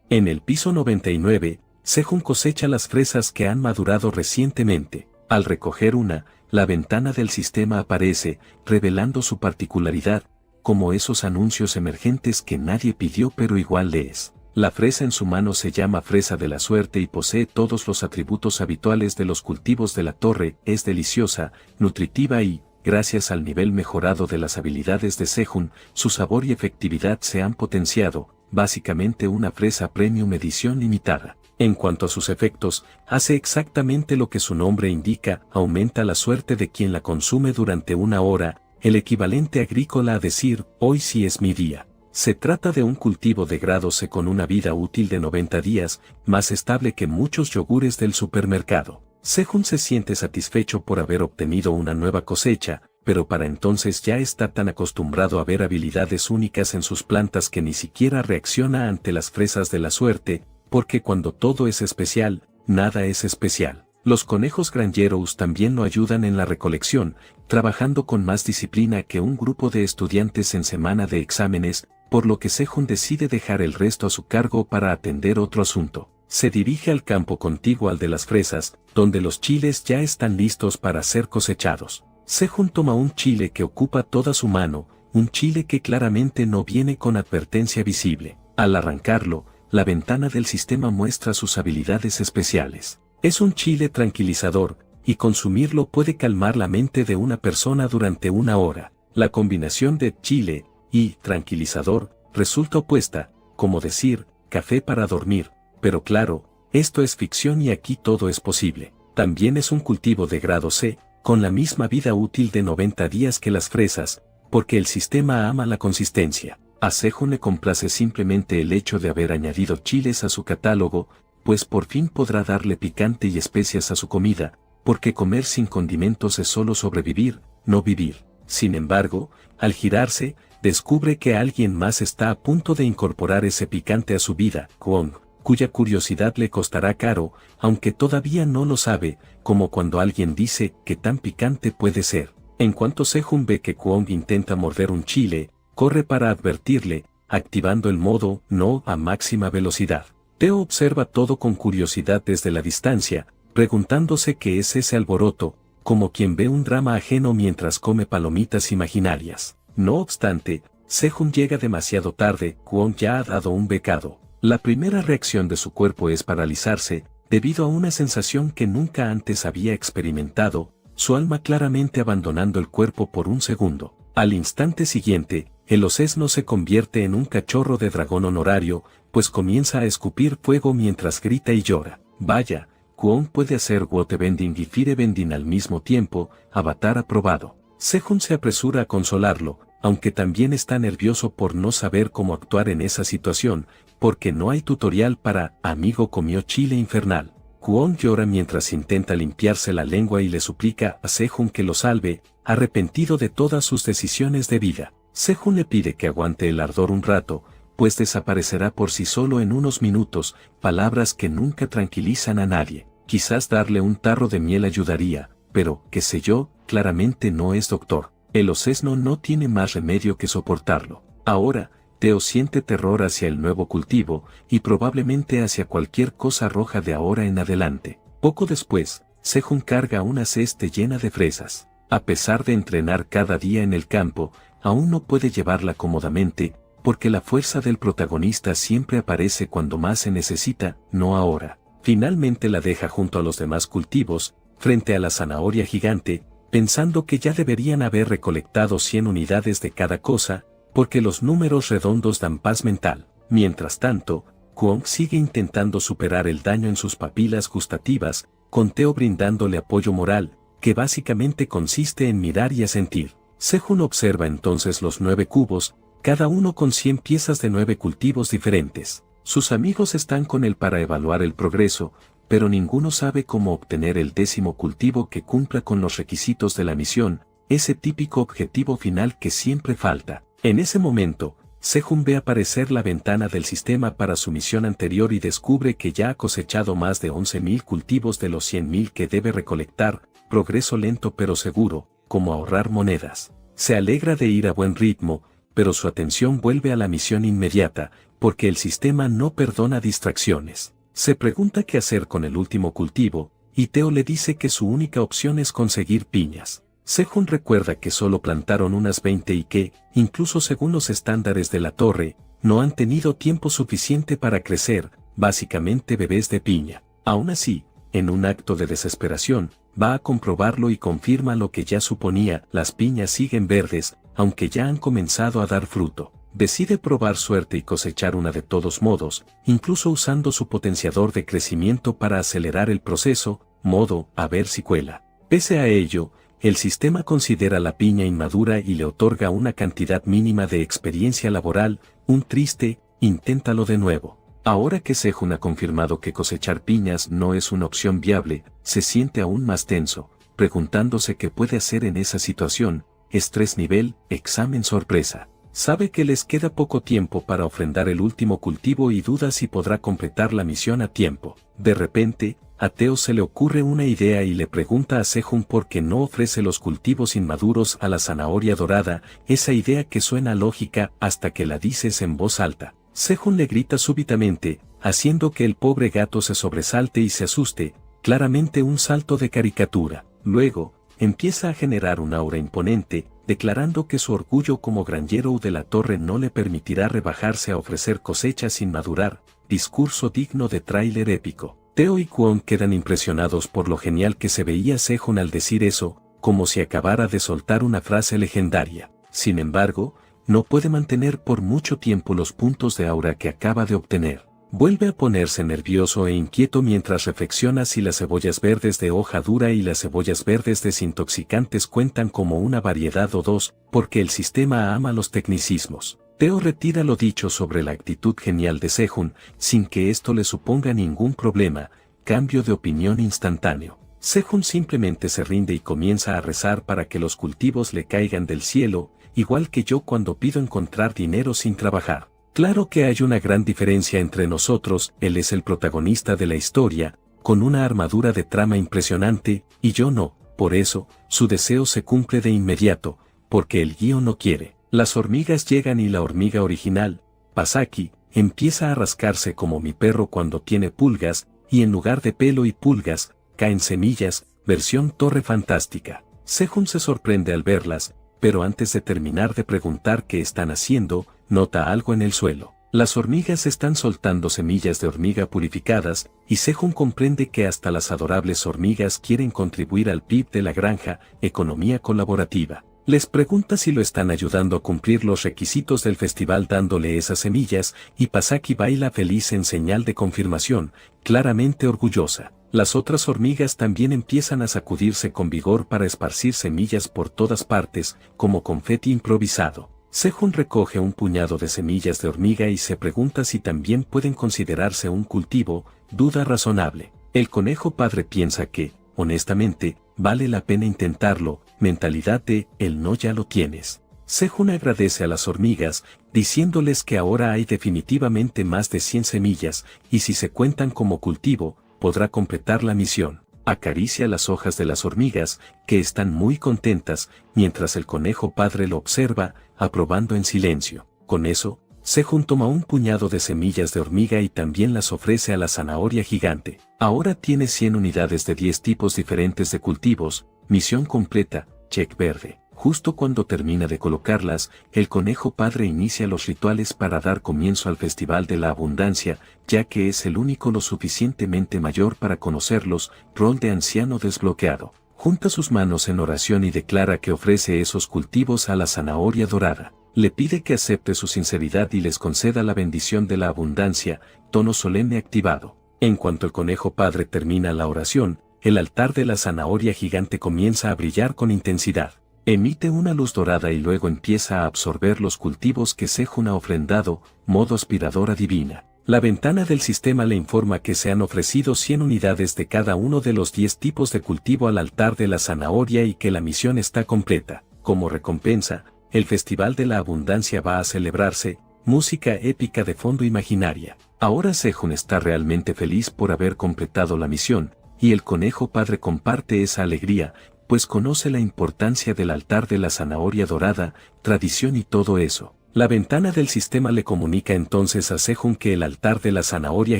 En el piso 99, Sehun cosecha las fresas que han madurado recientemente. Al recoger una, la ventana del sistema aparece, revelando su particularidad, como esos anuncios emergentes que nadie pidió pero igual lees. La fresa en su mano se llama fresa de la suerte y posee todos los atributos habituales de los cultivos de la torre, es deliciosa, nutritiva y, gracias al nivel mejorado de las habilidades de Sehun, su sabor y efectividad se han potenciado, básicamente una fresa premium edición limitada. En cuanto a sus efectos, hace exactamente lo que su nombre indica, aumenta la suerte de quien la consume durante 1 hora, el equivalente agrícola a decir, hoy sí es mi día. Se trata de un cultivo de grado C con una vida útil de 90 días, más estable que muchos yogures del supermercado. Sehun se siente satisfecho por haber obtenido una nueva cosecha, pero para entonces ya está tan acostumbrado a ver habilidades únicas en sus plantas que ni siquiera reacciona ante las fresas de la suerte, porque cuando todo es especial, nada es especial. Los conejos Grangerous también lo ayudan en la recolección, trabajando con más disciplina que un grupo de estudiantes en semana de exámenes, por lo que Sehun decide dejar el resto a su cargo para atender otro asunto. Se dirige al campo contiguo al de las fresas, donde los chiles ya están listos para ser cosechados. Sehun toma un chile que ocupa toda su mano, un chile que claramente no viene con advertencia visible. Al arrancarlo, la ventana del sistema muestra sus habilidades especiales. Es un chile tranquilizador, y consumirlo puede calmar la mente de una persona durante 1 hora. La combinación de chile y tranquilizador resulta opuesta, como decir, café para dormir, pero claro, esto es ficción y aquí todo es posible. También es un cultivo de grado C, con la misma vida útil de 90 días que las fresas, porque el sistema ama la consistencia. A Sehun le complace simplemente el hecho de haber añadido chiles a su catálogo, pues por fin podrá darle picante y especias a su comida, porque comer sin condimentos es solo sobrevivir, no vivir. Sin embargo, al girarse, descubre que alguien más está a punto de incorporar ese picante a su vida, Kwon, cuya curiosidad le costará caro, aunque todavía no lo sabe, como cuando alguien dice que tan picante puede ser. En cuanto Sejun ve que Kwon intenta morder un chile, corre para advertirle, activando el modo no a máxima velocidad. Teo observa todo con curiosidad desde la distancia, preguntándose qué es ese alboroto, como quien ve un drama ajeno mientras come palomitas imaginarias. No obstante, Sejun llega demasiado tarde, Kwon ya ha dado un becado. La primera reacción de su cuerpo es paralizarse, debido a una sensación que nunca antes había experimentado, su alma claramente abandonando el cuerpo por un segundo. Al instante siguiente, el osesno se convierte en un cachorro de dragón honorario, pues comienza a escupir fuego mientras grita y llora. Vaya, Kwon puede hacer waterbending y firebending al mismo tiempo, avatar aprobado. Sejun se apresura a consolarlo, aunque también está nervioso por no saber cómo actuar en esa situación, porque no hay tutorial para "amigo comió chile infernal". Kwon llora mientras intenta limpiarse la lengua y le suplica a Sejun que lo salve, arrepentido de todas sus decisiones de vida. Sejun le pide que aguante el ardor un rato, pues desaparecerá por sí solo en unos minutos, palabras que nunca tranquilizan a nadie. Quizás darle un tarro de miel ayudaría, pero, qué sé yo, claramente no es doctor. El osesno no tiene más remedio que soportarlo. Ahora, Teo siente terror hacia el nuevo cultivo, y probablemente hacia cualquier cosa roja de ahora en adelante. Poco después, Sejun carga una ceste llena de fresas. A pesar de entrenar cada día en el campo, aún no puede llevarla cómodamente, porque la fuerza del protagonista siempre aparece cuando más se necesita, no ahora. Finalmente la deja junto a los demás cultivos, frente a la zanahoria gigante, pensando que ya deberían haber recolectado 100 unidades de cada cosa, porque los números redondos dan paz mental. Mientras tanto, Kwon sigue intentando superar el daño en sus papilas gustativas, con Teo brindándole apoyo moral, que básicamente consiste en mirar y asentir. Sejun observa entonces los 9 cubos, cada uno con 100 piezas de 9 cultivos diferentes. Sus amigos están con él para evaluar el progreso, pero ninguno sabe cómo obtener el 10º cultivo que cumpla con los requisitos de la misión, ese típico objetivo final que siempre falta. En ese momento, Sejun ve aparecer la ventana del sistema para su misión anterior y descubre que ya ha cosechado más de 11.000 cultivos de los 100.000 que debe recolectar, progreso lento pero seguro, como ahorrar monedas. Se alegra de ir a buen ritmo, pero su atención vuelve a la misión inmediata, porque el sistema no perdona distracciones. Se pregunta qué hacer con el último cultivo, y Teo le dice que su única opción es conseguir piñas. Sejun recuerda que solo plantaron unas 20 y que, incluso según los estándares de la torre, no han tenido tiempo suficiente para crecer, básicamente bebés de piña. Aún así, en un acto de desesperación, va a comprobarlo y confirma lo que ya suponía: las piñas siguen verdes, aunque ya han comenzado a dar fruto. Decide probar suerte y cosechar una de todos modos, incluso usando su potenciador de crecimiento para acelerar el proceso, modo a ver si cuela. Pese a ello, el sistema considera la piña inmadura y le otorga una cantidad mínima de experiencia laboral. Un triste, inténtalo de nuevo. Ahora que Sejun ha confirmado que cosechar piñas no es una opción viable, se siente aún más tenso, preguntándose qué puede hacer en esa situación. Estrés nivel, examen sorpresa. Sabe que les queda poco tiempo para ofrendar el último cultivo y duda si podrá completar la misión a tiempo. De repente, a Teo se le ocurre una idea y le pregunta a Sejun por qué no ofrece los cultivos inmaduros a la zanahoria dorada, esa idea que suena lógica hasta que la dices en voz alta. Sejun le grita súbitamente, haciendo que el pobre gato se sobresalte y se asuste, claramente un salto de caricatura. Luego, empieza a generar un aura imponente, declarando que su orgullo como granjero de la torre no le permitirá rebajarse a ofrecer cosechas sin madurar. Discurso digno de tráiler épico. Teo y Kwon quedan impresionados por lo genial que se veía Sejun al decir eso, como si acabara de soltar una frase legendaria. Sin embargo, no puede mantener por mucho tiempo los puntos de aura que acaba de obtener. Vuelve a ponerse nervioso e inquieto mientras reflexiona si las cebollas verdes de hoja dura y las cebollas verdes desintoxicantes cuentan como una variedad o dos, porque el sistema ama los tecnicismos. Teo retira lo dicho sobre la actitud genial de Sejun, sin que esto le suponga ningún problema, cambio de opinión instantáneo. Sejun simplemente se rinde y comienza a rezar para que los cultivos le caigan del cielo, igual que yo cuando pido encontrar dinero sin trabajar. Claro que hay una gran diferencia entre nosotros, él es el protagonista de la historia, con una armadura de trama impresionante, y yo no, por eso, su deseo se cumple de inmediato, porque el guión no quiere. Las hormigas llegan y la hormiga original, Pasaki, empieza a rascarse como mi perro cuando tiene pulgas, y en lugar de pelo y pulgas, caen semillas, versión Torre Fantástica. Sejun se sorprende al verlas, pero antes de terminar de preguntar qué están haciendo, nota algo en el suelo. Las hormigas están soltando semillas de hormiga purificadas, y Sejun comprende que hasta las adorables hormigas quieren contribuir al PIB de la granja, economía colaborativa. Les pregunta si lo están ayudando a cumplir los requisitos del festival dándole esas semillas, y Pasaki baila feliz en señal de confirmación, claramente orgullosa. Las otras hormigas también empiezan a sacudirse con vigor para esparcir semillas por todas partes, como confeti improvisado. Sejun recoge un puñado de semillas de hormiga y se pregunta si también pueden considerarse un cultivo, duda razonable. El conejo padre piensa que, honestamente, vale la pena intentarlo, mentalidad de, el no ya lo tienes. Sejun agradece a las hormigas, diciéndoles que ahora hay definitivamente más de 100 semillas, y si se cuentan como cultivo, podrá completar la misión. Acaricia las hojas de las hormigas, que están muy contentas, mientras el conejo padre lo observa, aprobando en silencio. Con eso, Sejun toma un puñado de semillas de hormiga y también las ofrece a la zanahoria gigante. Ahora tiene 100 unidades de 10 tipos diferentes de cultivos, misión completa, check verde. Justo cuando termina de colocarlas, el conejo padre inicia los rituales para dar comienzo al Festival de la Abundancia, ya que es el único lo suficientemente mayor para conocerlos, rol de anciano desbloqueado. Junta sus manos en oración y declara que ofrece esos cultivos a la zanahoria dorada. Le pide que acepte su sinceridad y les conceda la bendición de la abundancia, tono solemne activado. En cuanto el conejo padre termina la oración, el altar de la zanahoria gigante comienza a brillar con intensidad. Emite una luz dorada y luego empieza a absorber los cultivos que Sejun ha ofrendado, modo aspiradora divina. La ventana del sistema le informa que se han ofrecido 100 unidades de cada uno de los 10 tipos de cultivo al altar de la zanahoria y que la misión está completa. Como recompensa, el Festival de la Abundancia va a celebrarse, música épica de fondo imaginaria. Ahora Sejun está realmente feliz por haber completado la misión, y el conejo padre comparte esa alegría, pues conoce la importancia del altar de la zanahoria dorada, tradición y todo eso. La ventana del sistema le comunica entonces a Sejun que el altar de la zanahoria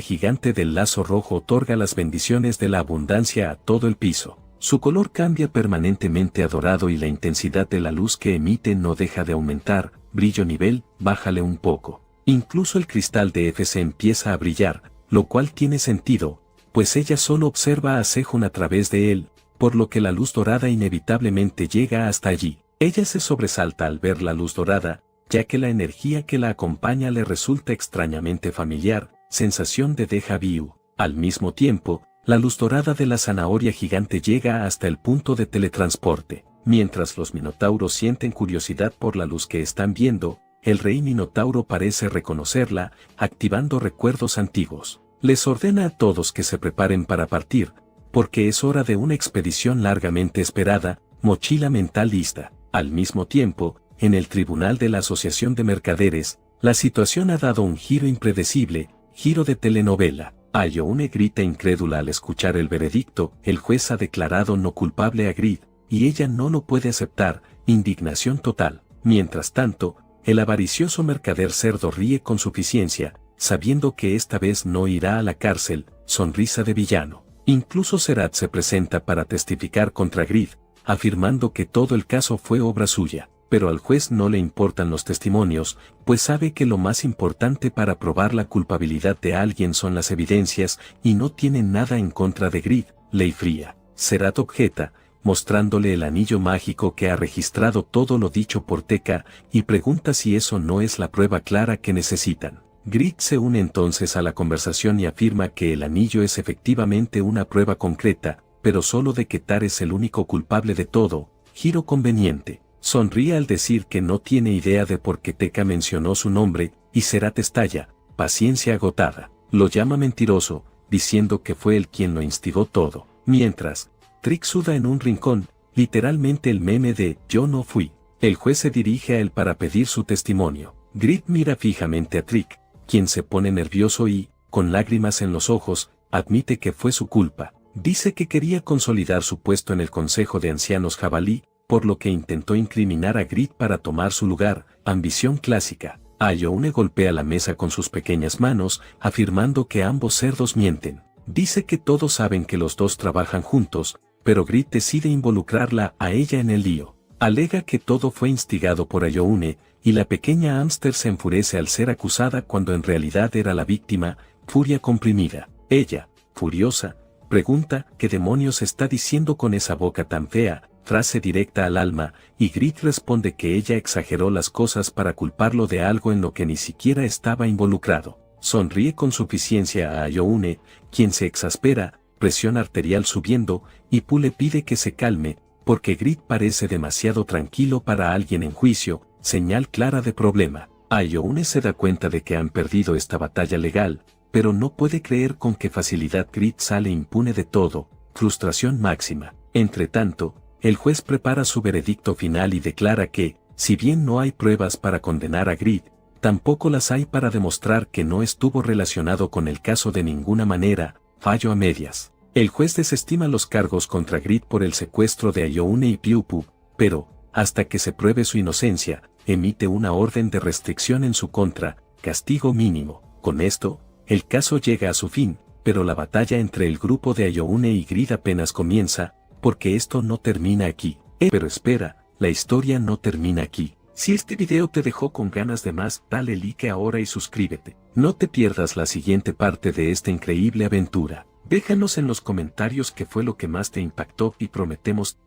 gigante del lazo rojo otorga las bendiciones de la abundancia a todo el piso. Su color cambia permanentemente a dorado y la intensidad de la luz que emite no deja de aumentar, brillo nivel, bájale un poco. Incluso el cristal de FC empieza a brillar, lo cual tiene sentido, pues ella solo observa a Sejun a través de él, por lo que la luz dorada inevitablemente llega hasta allí. Ella se sobresalta al ver la luz dorada, ya que la energía que la acompaña le resulta extrañamente familiar, sensación de déjà vu. Al mismo tiempo, la luz dorada de la zanahoria gigante llega hasta el punto de teletransporte. Mientras los minotauros sienten curiosidad por la luz que están viendo, el rey minotauro parece reconocerla, activando recuerdos antiguos. Les ordena a todos que se preparen para partir, porque es hora de una expedición largamente esperada, mochila mental lista. Al mismo tiempo, en el tribunal de la Asociación de Mercaderes, la situación ha dado un giro impredecible, giro de telenovela. Ayoune grita incrédula al escuchar el veredicto, el juez ha declarado no culpable a Grid, y ella no lo puede aceptar, indignación total. Mientras tanto, el avaricioso mercader cerdo ríe con suficiencia, sabiendo que esta vez no irá a la cárcel, sonrisa de villano. Incluso Serat se presenta para testificar contra Grid, afirmando que todo el caso fue obra suya, pero al juez no le importan los testimonios, pues sabe que lo más importante para probar la culpabilidad de alguien son las evidencias y no tiene nada en contra de Grid, ley fría. Serat objeta, mostrándole el anillo mágico que ha registrado todo lo dicho por Tekka, y pregunta si eso no es la prueba clara que necesitan. Grid se une entonces a la conversación y afirma que el anillo es efectivamente una prueba concreta, pero solo de que Tar es el único culpable de todo, giro conveniente. Sonríe al decir que no tiene idea de por qué Tekka mencionó su nombre, y Zerat estalla, paciencia agotada. Lo llama mentiroso, diciendo que fue él quien lo instigó todo. Mientras, Trick suda en un rincón, literalmente el meme de «yo no fui». El juez se dirige a él para pedir su testimonio. Grit mira fijamente a Trick, quien se pone nervioso y, con lágrimas en los ojos, admite que fue su culpa. Dice que quería consolidar su puesto en el Consejo de Ancianos Jabalí, por lo que intentó incriminar a Grit para tomar su lugar, ambición clásica. Ayoune golpea la mesa con sus pequeñas manos, afirmando que ambos cerdos mienten. Dice que todos saben que los dos trabajan juntos, pero Grit decide involucrarla a ella en el lío. Alega que todo fue instigado por Ayoune, y la pequeña hámster se enfurece al ser acusada cuando en realidad era la víctima, furia comprimida. Ella, furiosa, pregunta ¿qué demonios está diciendo con esa boca tan fea? Frase directa al alma, y Grit responde que ella exageró las cosas para culparlo de algo en lo que ni siquiera estaba involucrado. Sonríe con suficiencia a Ayoune, quien se exaspera, presión arterial subiendo, y Pu le pide que se calme, porque Grit parece demasiado tranquilo para alguien en juicio, señal clara de problema. Ayoune se da cuenta de que han perdido esta batalla legal, pero no puede creer con qué facilidad Grit sale impune de todo, frustración máxima. Entretanto, el juez prepara su veredicto final y declara que, si bien no hay pruebas para condenar a Grit, tampoco las hay para demostrar que no estuvo relacionado con el caso de ninguna manera, fallo a medias. El juez desestima los cargos contra Grit por el secuestro de Ayoune y Piu-Pu, pero, hasta que se pruebe su inocencia, emite una orden de restricción en su contra, castigo mínimo. Con esto, el caso llega a su fin, pero la batalla entre el grupo de Ayoune y Grit apenas comienza, porque esto no termina aquí. Pero espera, la historia no termina aquí. Si este video te dejó con ganas de más, dale like ahora y suscríbete. No te pierdas la siguiente parte de esta increíble aventura. Déjanos en los comentarios qué fue lo que más te impactó y prometemos